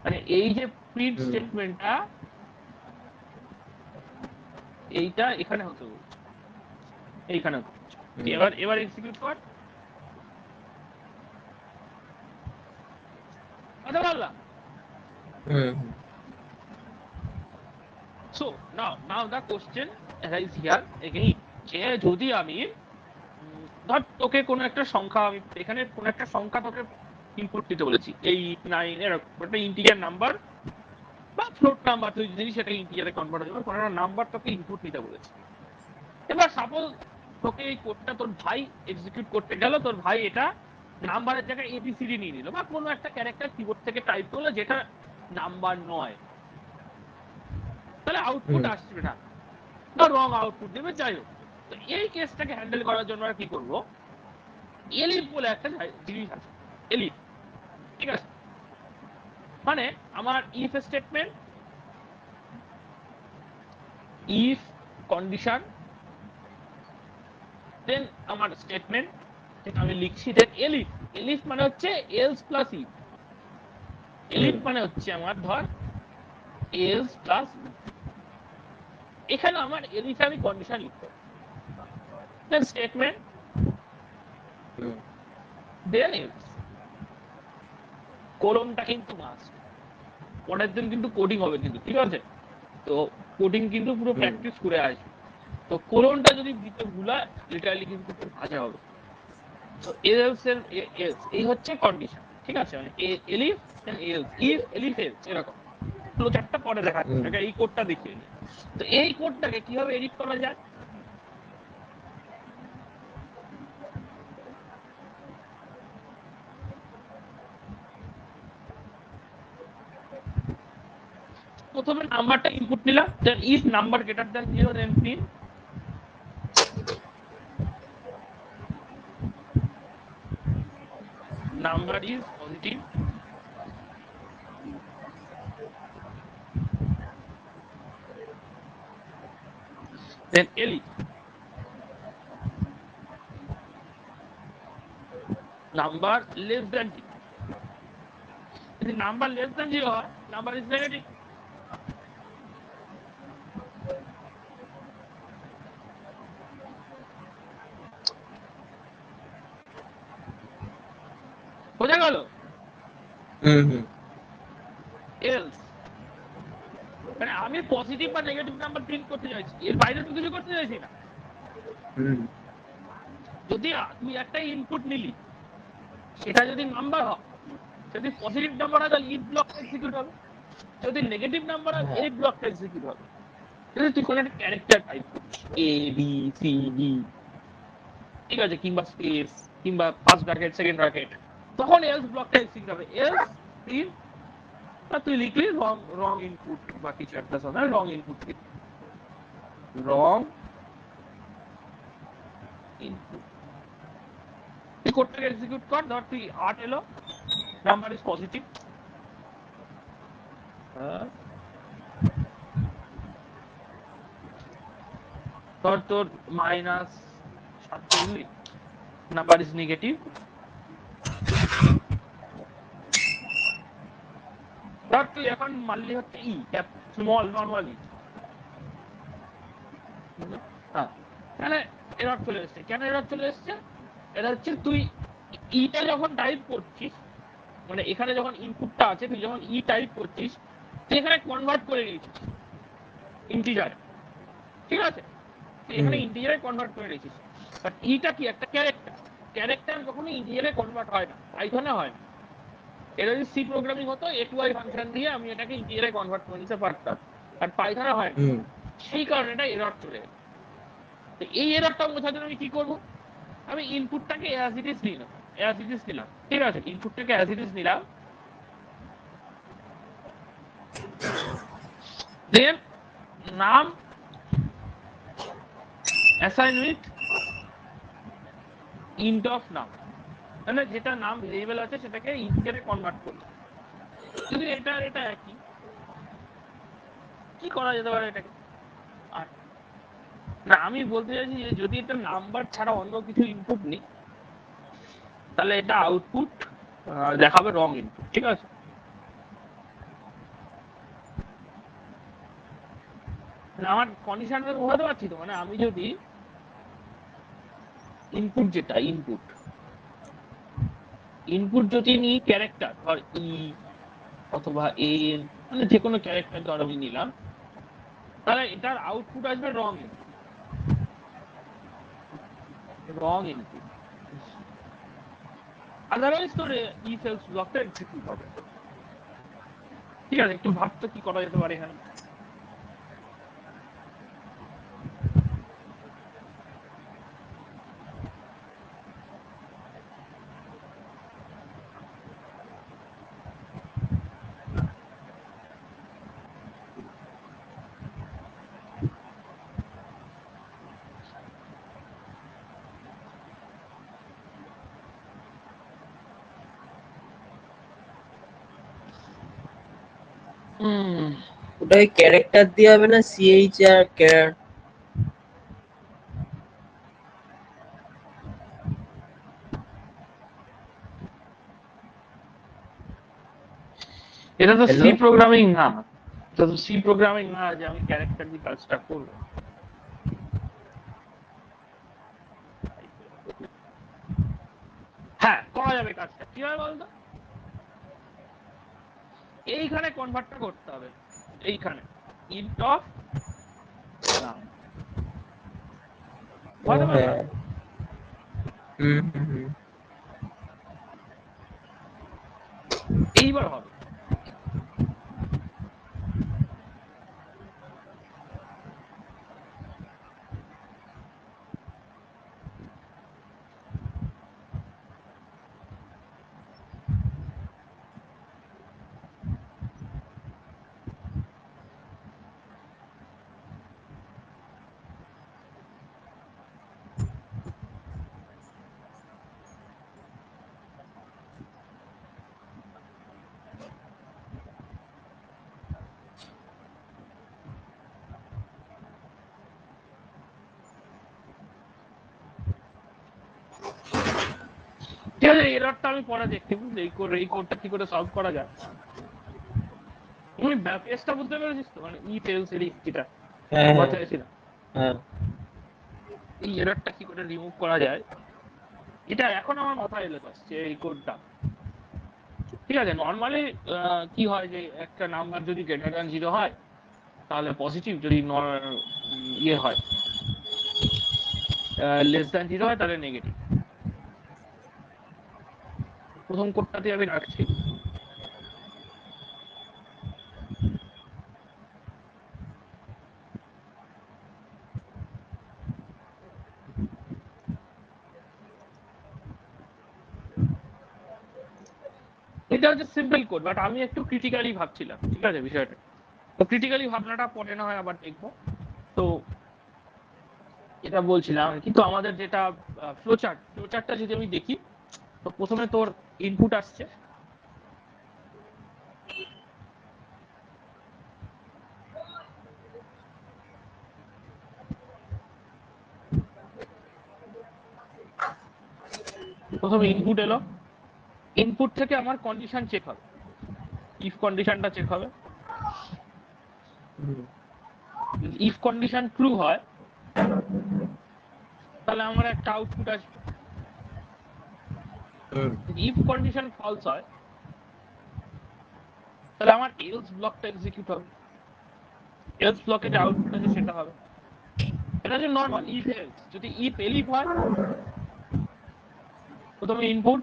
মানে এই যে প্রিন্ট স্টেটমেন্টটা এইটা এখানে হতে হবে, এইখানে হতে হবে। এবার এক্সিকিউট কর। কথা বললাম? So now the question arises here again, যে যদি আমি ধর তোকে কোনো একটা সংখ্যা, আমি এখানে কোনো একটা সংখ্যা তোকে ইনপুট দিতে বলেছি, 8, 9 এরকম একটা ইন্টিজার নাম্বার বা ফ্লোট নাম্বার, তুই যদি সেটা ইন্টিজারে কনভার্ট হয়ে যাবে, কোনো একটা নাম্বার তোকে ইনপুট দিতে বলেছি। এবার সাপোজ তোকে এই কোডটা তোর ভাই এক্সিকিউট করতে গেল, তোর ভাই এটা নাম্বারের জায়গায় এবিসিডি নিয়ে নিল, বা কোনো একটা ক্যারেক্টার কিবোর্ড থেকে টাইপ করলো যেটা নাম্বার নয়, তাহলে আউটপুট আসবে না বা রং আউটপুট দেবে, যাই হোক। তো এই কেসটাকে হ্যান্ডেল করার জন্য আমরা কি করবো, এলিফ বলে একটা জিনিস আছে, এলিফ। ঠিক আছে, মানে আমার ইফ স্টেটমেন্ট, ইফ কন্ডিশন, দেন আমার স্টেটমেন্ট যেটা আমি লিখছি, দেন এলিফ। এলিফ মানে হচ্ছে এলস প্লাস ইফ। এলিফ মানে হচ্ছে আমার ধর এলস প্লাস, এখানে আমার এলিফে আমি কন্ডিশন লিখতে হবে, দেন স্টেটমেন্ট, দেন এলস। কোলনটা কিন্তু মাস্ট, পরের দিন কিন্তু কোডিং হবে কিন্তু, ঠিক আছে? তো কোডিং কিন্তু পুরো প্র্যাকটিস করে আসবে, তো কোলনটা যদি দিতে ভুলায় লিটারালি কিন্তু খুব ভাজা হবে। তো এলস এর এলস এই হচ্ছে কন্ডিশন, ঠিক আছে? মানে এলিফ দেন এলস, ইফ এলিফ এলস, এরকম ফ্লো চার্টটা পরে দেখাচ্ছি, এই কোডটা দেখিয়ে নিই। তো এই কোডটাকে কিভাবে এডিট করা যায়, প্রথমে নাম্বারটা ইনপুট নিলাম, then if number greater than 0 then print number is positive, then elif number less than 0। যদি নাম্বার লেস দ্যান 0 হয়, নাম্বার ইজ নেগেটিভ। বোঝা গেল? এলস মানে আমি পজিটিভ বা নেগেটিভ নাম্বার প্রিন্ট করতে চাইছি, এর বাইরে তো কিছু করতে চাইছি না। যদি তুই একটা ইনপুট নিলি, সেটা যদি নাম্বার হয়, যদি পজিটিভ নাম্বার হয় তাহলে ইফ ব্লকটা এক্সিকিউট হবে, যদি নেগেটিভ নাম্বার হয় এলিফ ব্লকটা এক্সিকিউট হবে। যদি তুই কোনো একটা ক্যারেক্টার টাইপ করিস, এ বি সি ডি, ঠিক আছে, কিংবা স্পেস, কিংবা ফার্স্ট ব্র্যাকেট সেকেন্ড ব্র্যাকেট, তখন এলস ব্লকটা এক্সিকিউট হবে। এলস প্রিন্ট, তুই লিখলি রং, রং ইনপুট বা কিছু একটা সময় রং ইনপুট, রং ইনপুট। তুই কোডটাকে এক্সিকিউট কর, ধর তুই 8 এলো, নাম্বার ইজ পজিটিভ, ধর তোর -7 করলি, নাম্বার ইজ নেগেটিভ। ধর তুই এখন মারলি হচ্ছে ই স্মল নর্মালি, হ্যাঁ, তাহলে এরর চলে এসছে। কেন এরর চলে এসছে? এটা হচ্ছে তুই ইটা যখন টাইপ করছিস, মানে এখানে যখন ইনপুটটা আছে, তুই যখন ই টাইপ করছিস, তুই এখানে কনভার্ট করে নিয়েছিস ইন্টিজার, ঠিক আছে? এখানে ইন্টিজারে কনভার্ট করে রেখেছি, বাট এটা কি একটা ক্যারেক্টার, ক্যারেক্টার কখনো ইন্টিজারে কনভার্ট হয় না, পাইথনে হয় না। এটা যদি সি প্রোগ্রামিং হতো এটুআই ফাংশন দিয়ে আমি এটাকে ইন্টিজারে কনভার্ট করে দিতে পারতাম, আর পাইথনে হয় না। সেই কারণে এটা এরর চলে গেছে। তো এই এররটা বোঝার জন্য আমি কি করবো, আমি ইনপুটটাকে অ্যাজ ইট ইজ নিলাম, অ্যাজ ইট ইজ নিলাম, ঠিক আছে? ইনপুটটাকে অ্যাজ ইট ইজ নিলাম, দেন নাম অ্যাসাইন উইথ ইন্ট অফ নাম, মানে যেটা নাম ভেরিয়েবল আছে সেটাকে ইন্টিজারে কনভার্ট করবো। যদি এটা এটা একই, কি করা যেতে পারে এটাকে? আর না, আমি বলতে চাইছি যে যদি এটা নাম্বার ছাড়া অন্য কিছু ইনপুট নেই, তাহলে এটা আউটপুট দেখাবে রং ইনপুট, ঠিক আছে? আমার কন্ডিশনটা বোঝাতে পারছি তো, মানে আমি যদি ইনপুট, যেটা ইনপুট ইনপুট যদি নিই ক্যারেক্টার, ধর ই অথবা এন, মানে যে কোনো ক্যারেক্টার ধর আমি নিলাম, তাহলে এটার আউটপুট আসবে রং ইনপুট, রং ইনপুট। আদারওয়াইজ তোর ইফ এলস ব্লকটা এক্সিকিউট হবে। ঠিক আছে, একটু ভাবতে কি করা যেতে পারে এখানে। ওটা ক্যারেক্টার দিয়ে হবে না, সিএইচ আর ক্যার? এটা তো সি প্রোগ্রামিং না, এটা তো সি প্রোগ্রামিং না যে আমি ক্যারেক্টার দিয়ে কাজটা করবো। হ্যাঁ, করা যাবে কাজটা, কিভাবে বলতো? এইখানে কনভার্টটা করতে হবে, এইখানে ইন্ট অফ নাম, বুঝতে পারলাম? এইবার হবে। ঠিক আছে, এররটা আমি পরে দেখছি, বুঝলি? এই কোডটা কি করে সলভ করা যায়। তুমি পেজটা বুঝতে পেরেছিস তো, মানে ই ফেলস এর যেটা বলতেছিলাম, এই এররটা কি করে রিমুভ করা যায়, এটা এখন আমার মাথায় এলো আসছে এই কোডটা। ঠিক আছে, নর্মালি কি হয় যে একটা নাম্বার যদি গ্রেটার দ্যান 0 হয় তাহলে পজিটিভ, যদি ইয়ে হয় লেস দ্যান 0 হয় তাহলে নেগেটিভ। প্রথম কোডটাতে আমি রাখছি। এটা হচ্ছে সিম্পল কোড, বাট আমি একটু ক্রিটিক্যালি ভাবছিলাম, ঠিক আছে বিষয়টা। তো ক্রিটিক্যালি ভাবনাটা পরে না হয় আবার দেখবো। তো এটা বলছিলাম, কিন্তু আমাদের যেটা ফ্লোচার্টটা যদি আমি দেখি, তো প্রথমে তোর ইনপুট আসছে, প্রথমে ইনপুট এলো, ইনপুট থেকে আমার কন্ডিশন চেক হবে, ইফ কন্ডিশনটা চেক হবে। ইফ কন্ডিশন ট্রু হয় তাহলে আমার একটা আউটপুট আসবে, ইফ কন্ডিশন ফলস হয় তাহলে আমার এলস ব্লকটা এক্সিকিউট হবে, এলস ব্লকে যে আউটপুট আছে সেটা হবে। এটা হচ্ছে নর্মাল ইফ এলস। যদি ইফ এলিফ হয়, প্রথমে ইনপুট,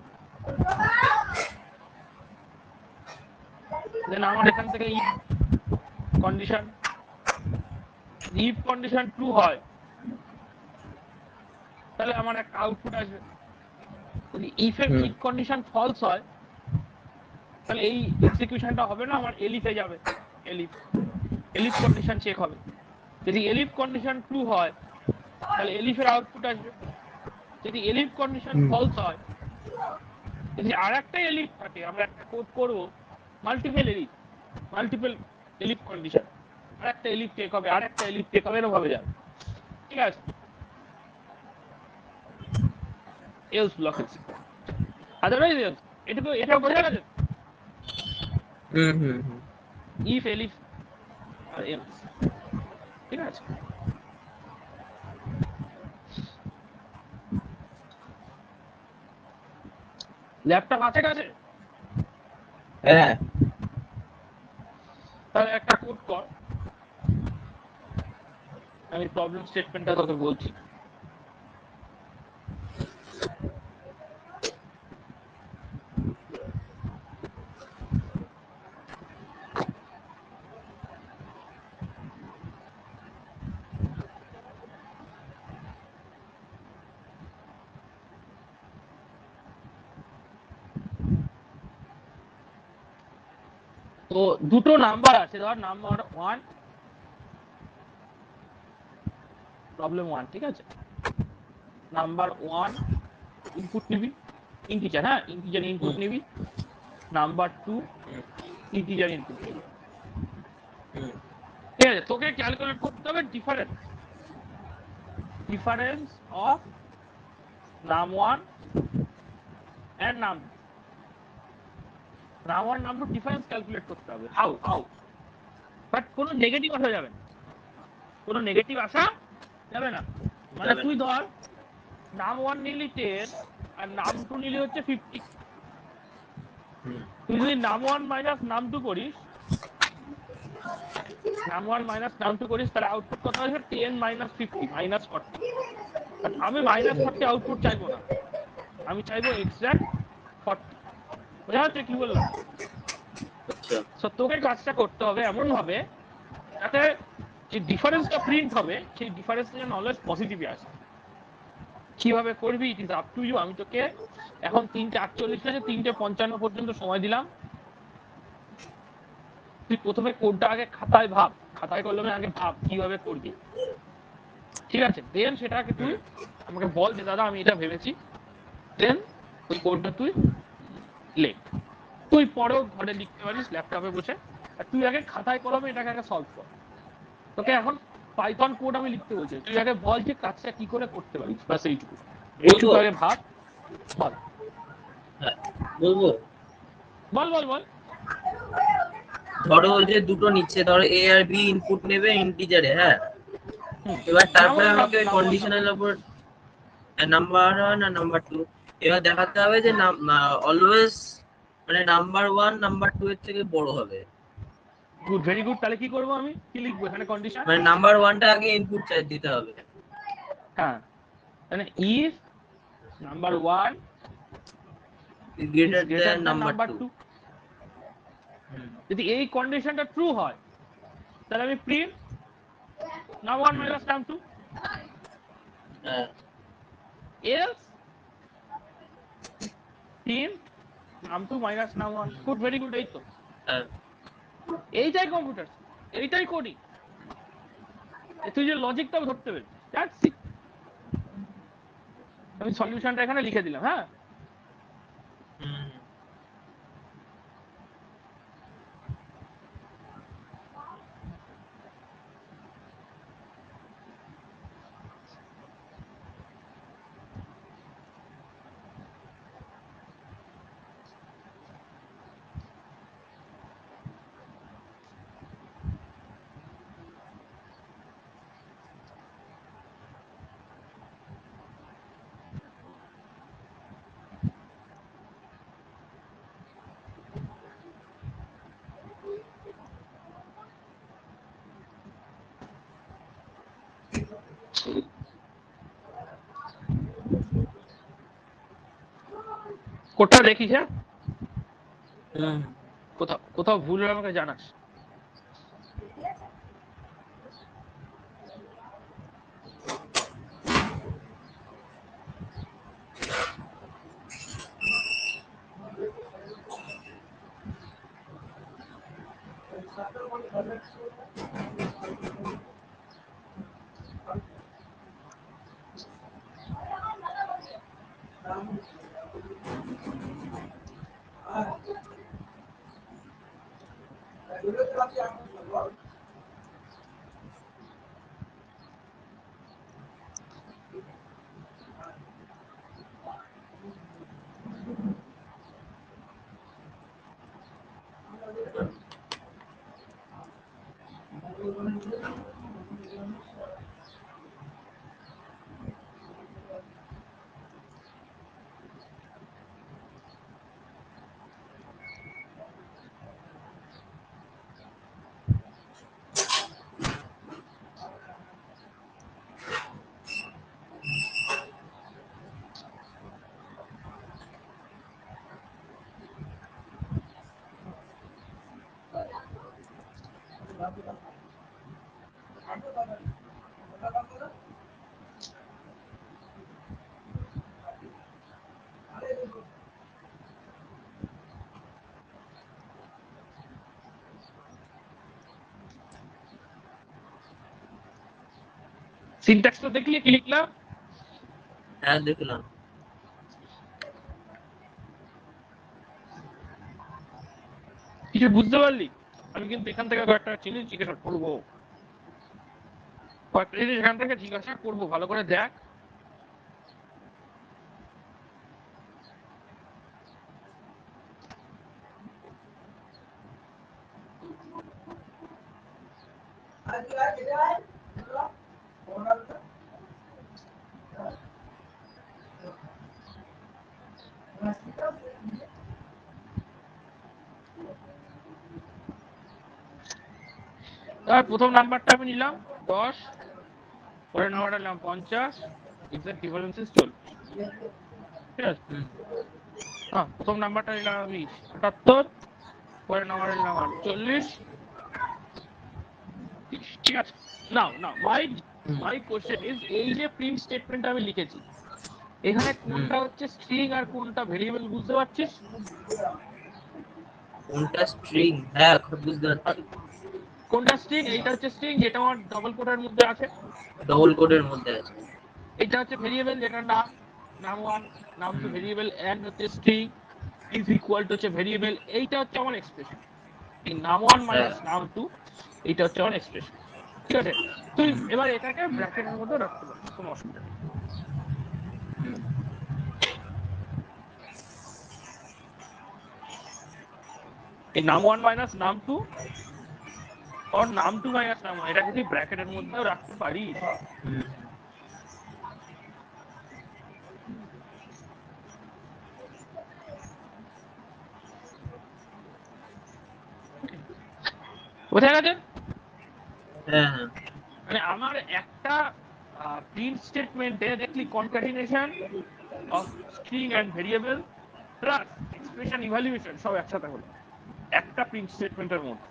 দেন আমার এখান থেকে if condition, if condition true হয় তাহলে আমার একটা আউটপুট আসবে। যদি ইফ কন্ডিশন ফলস হয় তাহলে এই এক্সিকিউশনটা হবে না, আমার এলিফে যাবে, এলিফ এলিফ কন্ডিশন চেক হবে। যদি এলিফ কন্ডিশন ট্রু হয় তাহলে এলিফের আউটপুট আসবে। যদি এলিফ কন্ডিশন ফলস হয়, যদি আর একটা এলিফ থাকে, আমরা একটা কোড করব মাল্টিপল এলিফ কন্ডিশন, আর একটা এলিফ চেক হবে, আর একটা এলিফ চেক হবে, এরকম ভাবে যাবে। ঠিক আছে, else block execute, otherwise else. এটা বোঝা গেছে? ইফ এলিফ আর এলস। ঠিক আছে, ল্যাপটপ আছে কাছে? হ্যাঁ, তাহলে একটা কোড কর, আমি প্রবলেম স্টেটমেন্টটা তোকে বলছি। তো দুটো নাম্বার আছে, ধর নাম্বার 1, প্রবলেম 1, ঠিক আছে? নাম্বার 1 ইনপুট নিবি, ইন্টিজার, হ্যাঁ ইন্টিজার ইনপুট নিবি। নাম্বার 2 ইন্টিজার ইনপুট নিবি। ঠিক আছে, তোকে ক্যালকুলেট করতে হবে ডিফারেন্স অফ নাম 1 এন্ড নাম 2। নাম 1 নাম 2 ডিফারেন্স ক্যালকুলেট করতে হবে। হাউ বাট কোনো নেগেটিভ আসা যাবে না, কোনো নেগেটিভ আসা যাবে না। মানে তুই ধর নাম 1 নিলি 10 আর নাম 2 নিলি হচ্ছে 50। তুই যদি নাম 1 মাইনাস নাম 2 করিস, নাম 1 মাইনাস নাম 2 করিস, তাহলে আউটপুট কত আসবে? 10 মাইনাস 50 মাইনাস 40। বাট আমি মাইনাস 40 আউটপুট চাইবো না, আমি চাইবো এক্সাক্ট 40। বোঝা যাচ্ছে কি বললাম? আচ্ছা, তোকে কাজটা করতে হবে এমন ভাবে যাতে যে ডিফারেন্সটা প্রিন্ট হবে সেই ডিফারেন্সটা যেন অলওয়েজ পজিটিভই আসে। কিভাবে করবি it is up to you. আমি তোকে এখন 3:48 থেকে 3:55 পর্যন্ত সময় দিলাম। তুই প্রথমে কোডটা আগে খাতায় ভাব, খাতায় কলমে আগে ভাব কিভাবে করবি, ঠিক আছে? দেন সেটাকে তুই আমাকে বল যে দাদা আমি এটা ভেবেছি, দেন ওই কোডটা তুই লেখ। তুই পরেও ঘরে লিখতে পারিস ল্যাপটপে বসে, আর তুই আগে খাতায় কলমে এটাকে আগে সলভ কর। তোকে এখন পাইথন কোড আমি লিখতে বলছি, তুই আগে বল যে কাজটা কি করে করতে পারিস, বাস এইটুকু। এইটুকু আগে ভাব, বল। বলবো? বল বল বল। ধরো যে দুটো নিচ্ছে, ধরো এ আর বি ইনপুট নেবে ইন্টিজারে, হ্যাঁ। এবার তারপরে আমাকে কন্ডিশনাল উপর নাম্বার 1 আর নাম্বার 2 এবার দেখাতে হবে যে অলওয়েজ মানে নাম্বার 1 নাম্বার 2 এর থেকে বড় হবে। Good, very good. তাহলে কি করবো, আমি কি লিখবো এখানে? কন্ডিশন, মানে নাম্বার 1টা আগে ইনপুট চাই দিতে হবে। হ্যাঁ, মানে if number 1 greater greater than than number number 2। 2। যদি এই কন্ডিশনটা ট্রু হয় তাহলে আমি প্রিন্ট নাম 1 মাইনাস নাম 2। এলস প্রিন্ট নাম 2 মাইনাস নাম 1। Good, very good. এই তো, এইটাই কম্পিউটার, এইটাই কোডিং। তুই যে লজিকটাও ধরতে পেরেছিস, দ্যাটস ইট। আমি সলিউশনটা এখানে লিখে দিলাম, হ্যাঁ। কোথা দেখিস? হ্যাঁ, হুম কোথাও ভুল হলে আমাকে জানাস। সিনট্যাক্সটা দেখলি কি লিখলাম? হ্যাঁ দেখলাম। কিছু বুঝতে পারলি? আমি কিন্তু এখান থেকে কয়েকটা জিনিস জিজ্ঞাসা করবো, কয়েকটা জিনিস এখান থেকে জিজ্ঞাসা করবো, ভালো করে দেখ। তার প্রথম নাম্বারটা আমি নিলাম 10, পরের নাম্বারটা নিলাম 50, এক্সাক্ট ডিফারেন্সেস 40। ঠিক আছে? হ্যাঁ, প্রথম নাম্বারটা নিলাম আমি 78, পরের নাম্বারটা নিলাম 48। ঠিক আছে? নাও মাই কোশ্চেন ইজ, এই যে প্রিন্ট স্টেটমেন্ট আমি লিখেছি, এখানে কোনটা হচ্ছে স্ট্রিং আর কোনটা ভেরিয়েবল বুঝতে পারছিস? কোনটা স্ট্রিং? হ্যাঁ এখন বুঝতে পারছি। কোনটা স্ট্রিং? এইটা হচ্ছে স্ট্রিং, যেটা আমার ডবল কোটের মধ্যে আছে। ডবল কোডের মধ্যে আছে। এটা হচ্ছে ভেরিয়েবল, যেটা নাম 1, নাম 2 ভেরিয়েবল, এন্ড হচ্ছে স্ট্রিং ইজ ইকুয়াল টু হচ্ছে ভেরিয়েবল। এইটা হচ্ছে আমার এক্সপ্রেশন। এই নাম 1 মাইনাস নাম 2, এটা হচ্ছে আমার এক্সপ্রেশন। ঠিক আছে? তুই এবার এটাকে ব্র্যাকেটের মধ্যে রাখতে পারিস, কোনো অসুবিধা নেই। এই নাম 1 মাইনাস নাম 2 আর নাম 2 মাইনাস নাম 1, এটাকে তুই ব্র্যাকেটের মধ্যেও রাখতে পারিস। বোঝা গেছে? হ্যাঁ হ্যাঁ মানে আমার একটা প্রিন্ট স্টেটমেন্টে দেখলি concatenation of string and variable plus expression evaluation সব একসাথে হলো একটা প্রিন্ট স্টেটমেন্টের মধ্যে।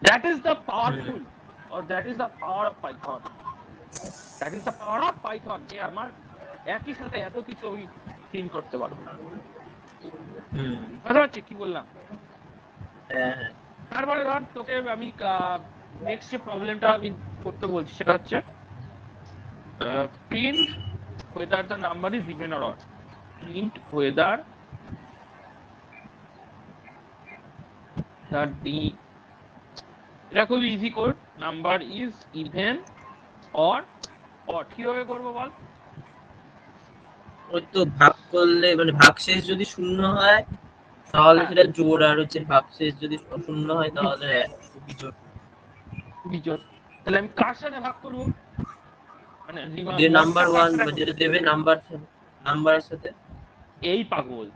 That is the powerful, or that is the power of Python. That is the power of Python, যে আমার একই সাথে এত কিছু আমি প্রিন্ট করতে পারবো। বুঝতে পারছিস কি বললাম? হ্যাঁ হ্যাঁ তারপরে ধর তোকে আমি নেক্সট যে প্রবলেমটা আমি করতে বলছি সেটা হচ্ছে print whether the number is even or odd. Print whether the এটা খুব easy code, number is even or odd. কিভাবে করবো বল? ওই তো ভাগ করলে মানে ভাগশেষ যদি শূন্য হয় তাহলে সেটা জোড়, আর হচ্ছে ভাগশেষ যদি শূন্য হয় তাহলে বিজোড়। বিজোড়। তাহলে আমি কার সাথে ভাগ করবো? মানে যে নাম্বার মডটা কার 1 সাথে করবো? যেটা দেবে নাম্বারের সাথে। এই পাগল,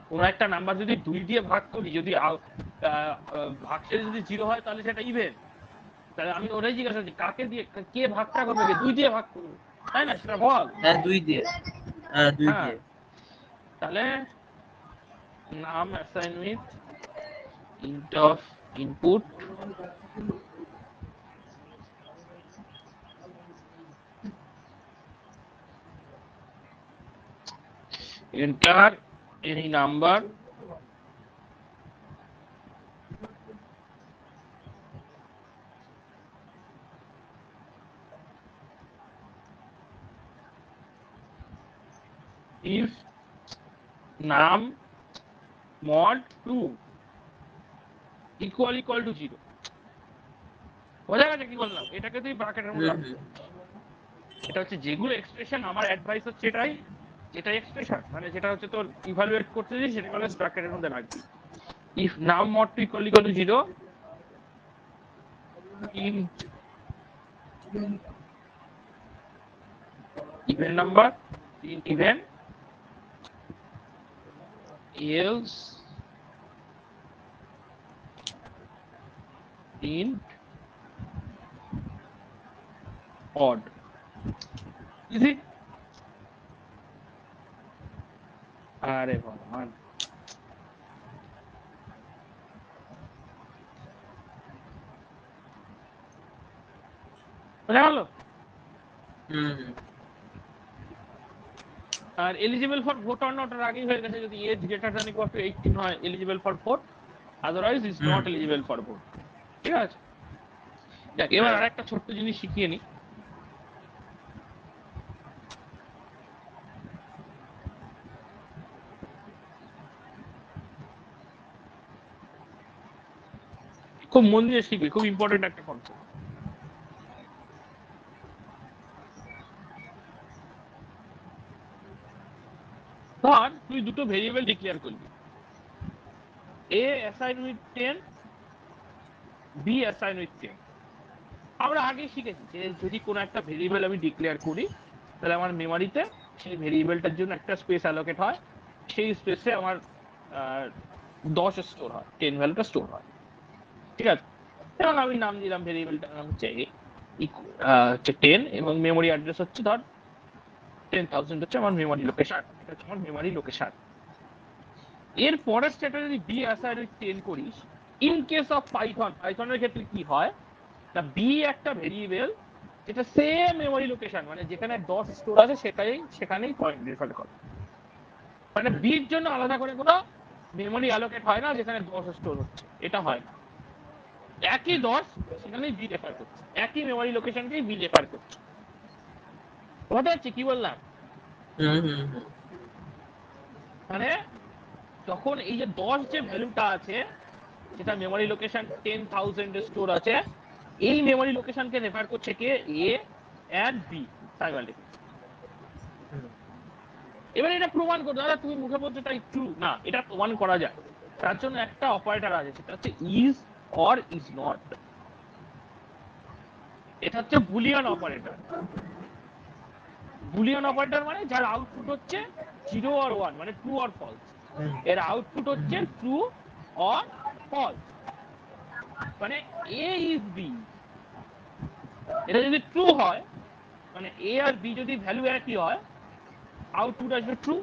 কোন একটা নাম্বার যদি 2 দিয়ে ভাগ করি, যদি ভাগশেষ যদি 0 হয় তাহলে সেটা ইভেন। তাহলে আমি ওটাই জিজ্ঞাসা করছি, কাকে দিয়ে কে ভাগটা করবে, 2 দিয়ে ভাগ করবে, তাই না? সেটা বল। হ্যাঁ 2 দিয়ে, হ্যাঁ 2 হ্যাঁ, দিয়ে। তাহলে নাম assign with int of input enter any number if num mod 2 equal to 0। বোঝা গেছে কি বললাম? এটাকে তুই ব্র্যাকেটের মধ্যে রাখবি। এটা হচ্ছে যেগুলো এক্সপ্রেশন, আমার অ্যাডভাইস হচ্ছে এটাই এক্সপ্রেশন, মানে যেটা হচ্ছে তোর ইভালুয়েট করতে দিই, সেটা হলো ব্র্যাকেটের মধ্যে রাখবি। if num mod 2 equal to 0 int even number int even else int odd। Easy. আরে ভগবান, বোঝা গেল? আর eligible for vote or not এর আগেই হয়ে গেছে, যদি age greater than equal to 18 হয় eligible for vote, otherwise is not eligible for vote. ঠিক আছে, দেখ এবার আরেকটা ছোট্ট জিনিস শিখিয়ে নি। খুব মন দিয়ে শিখবি, খুব ইম্পর্টেন্ট একটা কনসেপ্ট। ধর তুই দুটো ভেরিয়েবল ডিক্লেয়ার করবি, a assign with 10, b assign with 10। আমরা আগে শিখেছি যে যদি কোনো একটা ভেরিয়েবল আমি ডিক্লেয়ার করি, তাহলে আমার মেমোরিতে সেই ভেরিয়েবলটার জন্য একটা স্পেস অ্যালোকেট হয়, সেই স্পেসে আমার 10 স্টোর হয়, 10 ভ্যালুটা স্টোর হয়। ঠিক আছে, এবং আমি নাম দিলাম ভেরিয়েবলটার নাম হচ্ছে 10 এবং মেমোরি অ্যাড্রেস হচ্ছে ধর 10,000 হচ্ছে আমার মেমোরি লোকেশন, এটা হচ্ছে আমার মেমোরি লোকেশন। এর পরের স্টেটে যদি বি অ্যাসাইন উইথ 10 করিস, ইন কেস অফ পাইথনের ক্ষেত্রে কি হয় না, বি একটা ভেরিয়েবল যেটা সেম মেমোরি লোকেশন, মানে যেখানে 10 স্টোর আছে সেখানেই পয়েন্ট রেফার করে, মানে বির জন্য আলাদা করে কোনো মেমোরি অ্যালোকেট হয় না যেখানে 10 স্টোর হচ্ছে, এটা হয় না। একই 10 সেখানেই বি রেফার করছে, একই মেমোরি লোকেশনকেই বি রেফার করছে। কথা হচ্ছে কি বললাম? মানে তখন এই যে 10 যে ভ্যালুটা আছে, যেটা মেমোরি লোকেশন 10,000 স্টোর আছে, এই মেমোরি লোকেশনকে রেফার করছে কে, এ এন্ড বি সাইমালটেনিয়াসলি। এবার এটা প্রমাণ করতে, দাদা তুমি মুখে বলছো তাই ট্রু না, এটা প্রমাণ করা যায়। তার জন্য একটা অপারেটর আছে, সেটা হচ্ছে ইজ অর ইজ নট। এটা হচ্ছে বুলিয়ান অপারেটর। বুলিয়ান অপারেটর মানে যার আউটপুট হচ্ছে 0 অর 1, মানে ট্রু অর ফলস। এর আউটপুট হচ্ছে ট্রু অর ফলস, মানে এ ইজ বি। এটা যদি ট্রু হয়, মানে এ আর বি যদি ভ্যালু একই হয়, আউটপুট আসবে true.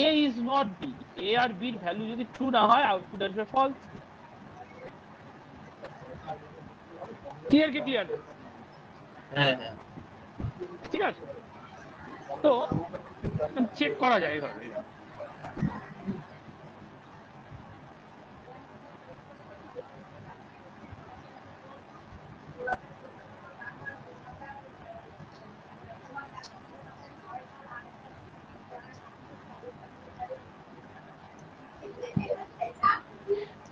A is not B, A আর বির ভ্যালু যদি ট্রু না হয়, আউটপুট আসবে ফলস। ক্লিয়ার কি ক্লিয়ার? হ্যাঁ হ্যাঁ। ঠিক আছে, তো চেক করা যায় এইভাবে।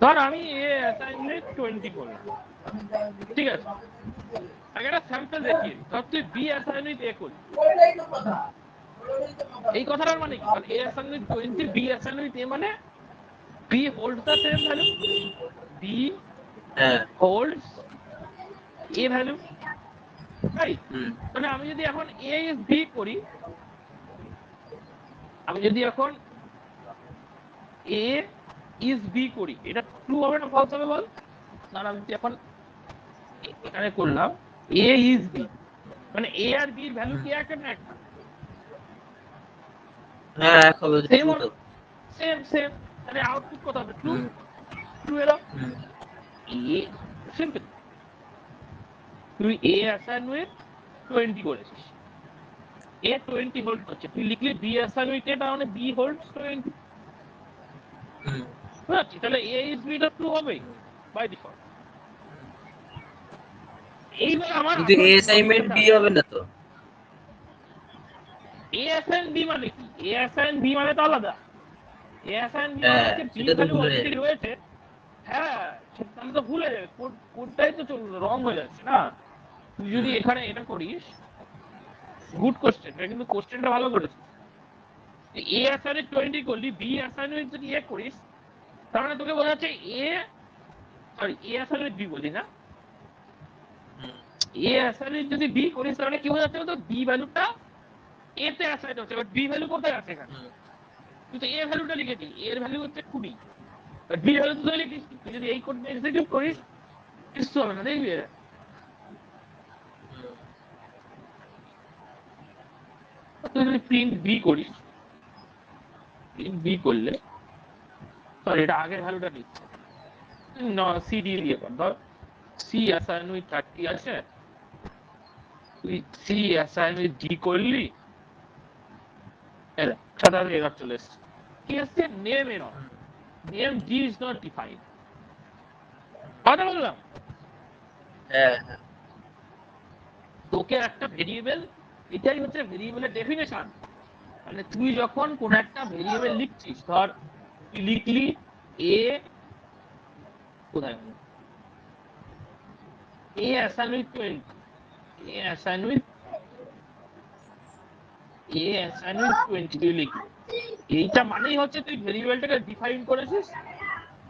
ধর আমি এ অ্যাসাইনমেন্ট 20 করলাম, ঠিক আছে, আগে একটা স্যাম্পল দেখিয়ে দিই। ধর তুই বি অ্যাসাইনমেন্ট এ করলি, এই কথাটার মানে কি? কারণ A assignment 20, B assignment A, মানে B holds the same value, B holds A value, right? মানে আমি যদি এখন এ ইজ বি করি, আমি যদি এখন এ ইজ বি করি, এটা ট্রু হবে না ফলস হবে বল? না আমি যদি এখন এখানে করলাম a is b, মানে a আর b এর ভ্যালু কি একটা না একটা? হ্যাঁ এক হবে সেম ট্রু হবে, তো। সেম সেম, তাহলে আউটপুট কত হবে? ট্রু। ট্রু এলো। a সিম্পল, তুই a অ্যাসাইন উইথ 20 করেছিস, a 20 হোল্ড করছে, তুই লিখলি b অ্যাসাইন উইথ এটা, মানে b হোল্ডস 20, বুঝতে? তাহলে a is b টা ট্রু হবে বাই ডিফল্ট। এইবার আমার কিন্তু এ অ্যাসাইনমেন্ট বি হবে না তো। a অ্যাসাইন b মানে কি? a অ্যাসাইন b মানে তো আলাদা। a অ্যাসাইন b মানে হ্যাঁ হচ্ছে b সেটা তো ভ্যালু ভুলে অলরেডি যাবে। রয়েছে। হ্যাঁ, তাহলে তো ভুলে যাবে, কোডটাই তো রং হয়ে যাচ্ছে না। তুই যদি এখানে এটা করিস, গুড কোশ্চেন, এটা কিন্তু কোশ্চেনটা ভালো করেছিস। এ অ্যাসাইন 20 করলি, বি অ্যাসাইন যদি এ করিস, তার মানে তোকে বোঝা যাচ্ছে এ, সরি এ অ্যাসাইন বি বলি না, এ অ্যাসাইন যদি বি করিস তাহলে কি বোঝা যাচ্ছে তো বি ভ্যালুটা এ তে অ্যাসাইন হচ্ছে, বাট বি ভ্যালু কোথায় আছে এখানে? তুই তো এ ভ্যালুটা লিখেছি, এর ভ্যালু হচ্ছে 20, বাট বি ভ্যালু তুই লিখিস। তুই যদি এই কোডটা এক্সিকিউট করিস কিছু হবে না, দেখবি। তুই যদি প্রিন্ট বি করিস, প্রিন্ট বি করলে, সরি এটা আগের ভ্যালুটা নিচ্ছে, সি দিয়ে কর, ধর সি অ্যাসাইন উইথ 30 আছে, তুই সি অ্যাসাইন উইথ ডি করলি, সাদা এরর চলে এসছে। কি আসছে? Name error, name D is not defined. কথা বললাম, হ্যাঁ হ্যাঁ তোকে একটা ভেরিয়েবল, এটাই হচ্ছে ভেরিয়েবলের ডেফিনেশন। মানে তুই যখন কোন একটা ভেরিয়েবল লিখছিস, ধর তুই লিখলি এ, কোথায় A assign with 20, A assign with, A assign with 20 তুই লিখলি, এইটা মানেই হচ্ছে তুই ভেরিয়েবলটাকে ডিফাইন করেছিস,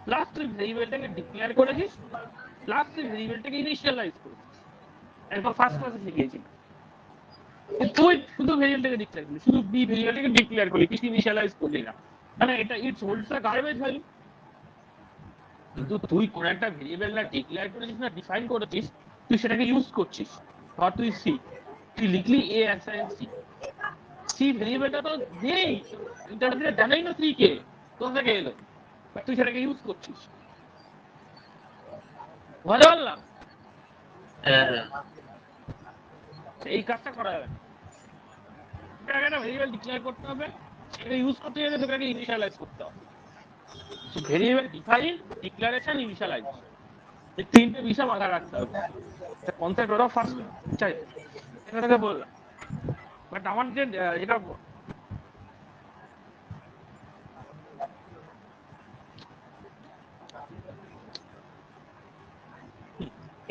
প্লাস তুই ভেরিয়েবলটাকে ডিক্লেয়ার করেছিস, প্লাস তুই ভেরিয়েবলটাকে ইনিশিয়ালাইজ করেছিস। একবার ফার্স্ট ক্লাসে শিখিয়েছি, তুই শুধু ভেরিয়েবলটাকে ডিক্লেয়ার করলি, শুধু বি ভেরিয়েবলটাকে ডিক্লেয়ার করলি, কিছু ইনিশিয়ালাইজ করলি না, মানে এটা it's holds a garbage value. কিন্তু তুই কোন একটা ভেরিয়েবল না ডিক্লেয়ার করেছিস না ডিফাইন করেছিস, তুই সেটাকে ইউজ করছিস। ধর তুই সি, তুই লিখলি এ অ্যাসাইন সি, সি ভেরিয়েবলটা তো নেই, ইন্টারনেটে জানাই না সি কে, কোথা থেকে এলো, বাট তুই সেটাকে ইউজ করছিস। বুঝতে পারলাম? হ্যাঁ হ্যাঁ এই কাজটা করা যাবে না, তোকে একটা ভেরিয়েবল ডিক্লেয়ার করতে হবে, সেটা ইউজ করতে গেলে তোকে ইনিশিয়ালাইজ করতে হবে। ভেরিয়েবল ডিফাইন, ডিক্লারেশন, ইনিশিয়ালাইজেশন, এই তিনটে বিষয় মাথায় রাখতে হবে। কনসেপ্ট ওরা ফার্স্ট চাই, এটা তোকে বললাম। বাট আমার যে এটা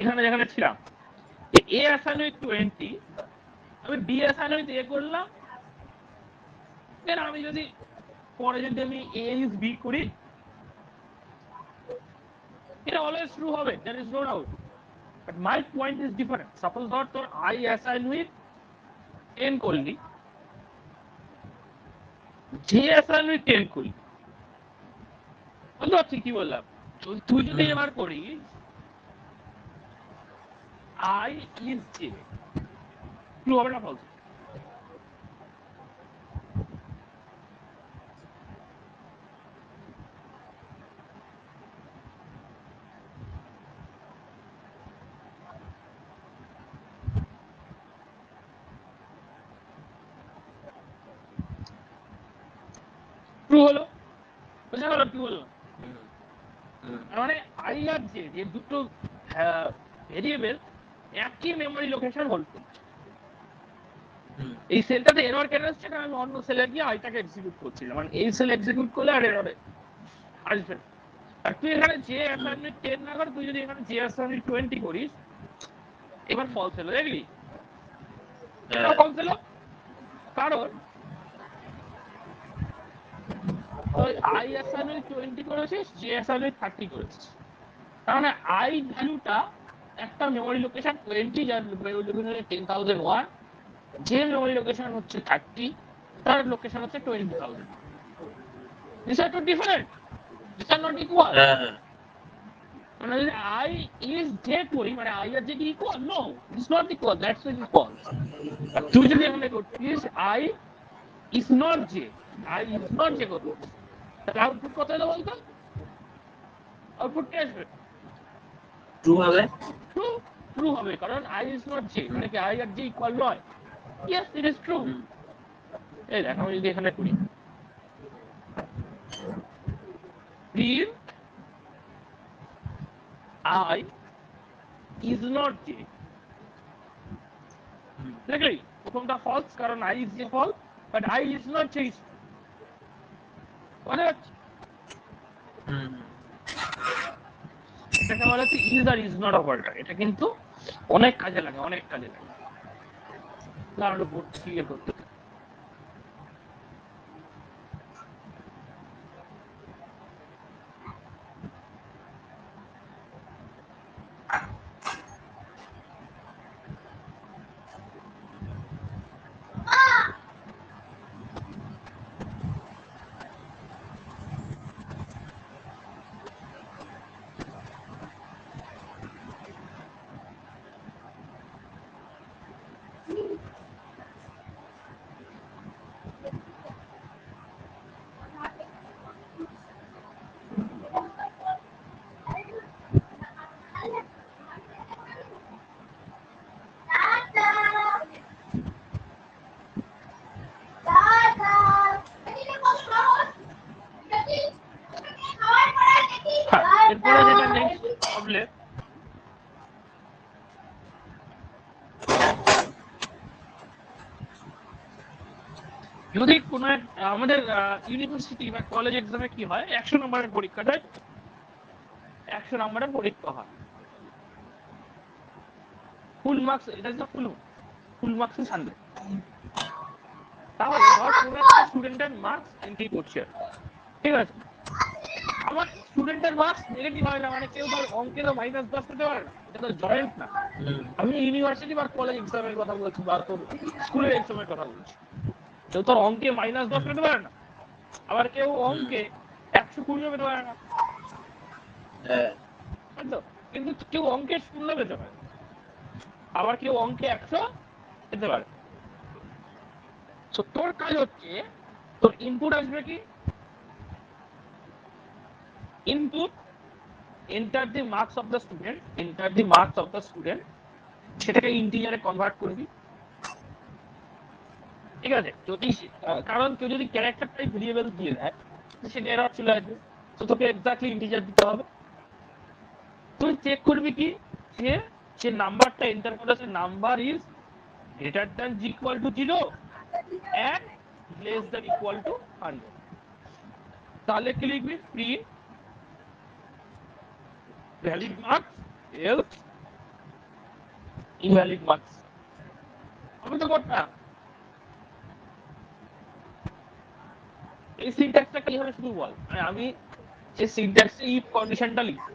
এখানে যেখানে ছিলাম, এ অ্যাসাইন উইথ 20, আমি বি অ্যাসাইন উইথ এ করলাম, দেন আমি যদি পরে যদি আমি এ ইজ বি করি, এটা অলওয়েজ ট্রু হবে, there is no doubt. But my point is different. Suppose ধর তোর আই অ্যাসাইন উইথ 10 করলি, জে অ্যাসাইন উইথ 10 করলি, বুঝতে পারছি কি বললাম? তুই যদি এবার করিস আই ইজ জে, ট্রু হবে না ফলস? ট্রু হলো, বুঝতে পারলাম কি বললাম? মানে আই আর জে, যে দুটো ভেরিয়েবল একই মেমোরি লোকেশন হোল্ড করছে, এই সেলটাতে এরর কেন আসছে, কারণ আমি অন্য সেলে গিয়ে আইটাকে এক্সিকিউট করছিলাম, মানে এই সেল এক্সিকিউট করলে আর এরর আসবে না। আর তুই এখানে জে অ্যাসাইনমেন্ট 10 না কর, তুই যদি এখানে জে অ্যাসাইনমেন্ট 20 করিস, এবার ফলস হলো, দেখলি? এটাও ফলস হলো, কারণ আই অ্যাসাইনমেন্ট 20 করেছিস, জে অ্যাসাইনমেন্ট 30 করেছিস, তার মানে আই ভ্যালুটা একটা মেমোরি লোকেশন 20, যার মেমোরি লোকেশন 10,001, যে মেমোরি লোকেশন হচ্ছে 30, তার লোকেশন হচ্ছে 20,000। These are two different, these are not equal. মানে যদি I is j করি মানে I আর j কি equal? No, it's not equal, that's it is false. তুই যদি এখানে করছিস I is not j, I is not j করছিস, তাহলে আউটপুট কত হলো বলতো? আউটপুট কি আসবে? ট্রু হবে। ট্রু, ট্রু হবে, কারণ I is not j মানে কি I আর j ইকুয়াল নয়। Yes, it is true. এই দেখ আমি যদি এখানে করি print I is not j, দেখলি প্রথমটা ফলস কারণ I is j ফলস, বাট I is not j is true। মানে এটাকে বলা হচ্ছে ইজ আর ইজ নট অপারেটর। এটা কিন্তু অনেক কাজে লাগে, অনেক কাজে লাগে। তাহলে বোর্ডটা ক্লিয়ার করতে এরপরে যেটা নেক্সট প্রবলেম, যদি কোনো আমাদের ইউনিভার্সিটি বা কলেজ এক্সামে কি হয় 100 নম্বরের পরীক্ষাটা 100 নম্বরের পরীক্ষা হয়, ফুল মার্কস, এটা হচ্ছে ফুল মার্কস 100। তাহলে ধর কোনো একটা স্টুডেন্টের মার্কস এন্ট্রি করছে, ঠিক আছে, আমার স্টুডেন্টের মার্কস নেগেটিভ হয় না, মানে কেউ ধর অঙ্কে তো -10 পেতে পারে না, এটা তো জয়েন্ট না। আমি ইউনিভার্সিটি বা কলেজ এক্সামের কথা বলছি বা তোর স্কুলের এক্সামের কথা বলছি। কেউ তোর অঙ্কে -10 পেতে পারে না, আবার কেউ অঙ্কে 120 পেতে পারে না, বুঝলো? কিন্তু কেউ অঙ্কে 0 পেতে পারে, আবার কেউ অঙ্কে 100 পেতে পারে। তো তোর কাজ হচ্ছে, তোর ইনপুট আসবে কি, input enter the marks of the student, enter the marks of the student, সেটাকে ইন্টিজারে কনভার্ট করবি, ঠিক আছে। যদি কারণ কেউ যদি ক্যারেক্টার টাইপ ভেরিয়েবল দিয়ে দেয় সেটা এরর চলে আসবে, তো তোকে এক্স্যাক্টলি ইন্টিজার দিতে হবে। তুই চেক করবি কি যে নাম্বারটা এন্টার করেছে number is greater than equal two 0 and less than equal to 100। তাহলে কি লিখবি, print valid marks else invalid marks. আমি তো করতাম এই সিনট্যাক্সটা কি হবে শুধু বল, মানে আমি যে সিনট্যাক্সে ইফ কন্ডিশনটা লিখব,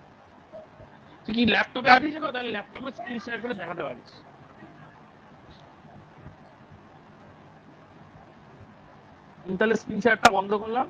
তুই কি ল্যাপটপে আছিস, তাহলে ল্যাপটপে স্ক্রিন শেয়ার করে দেখাতে পারিস। তাহলে স্ক্রিন শেয়ারটা বন্ধ করলাম।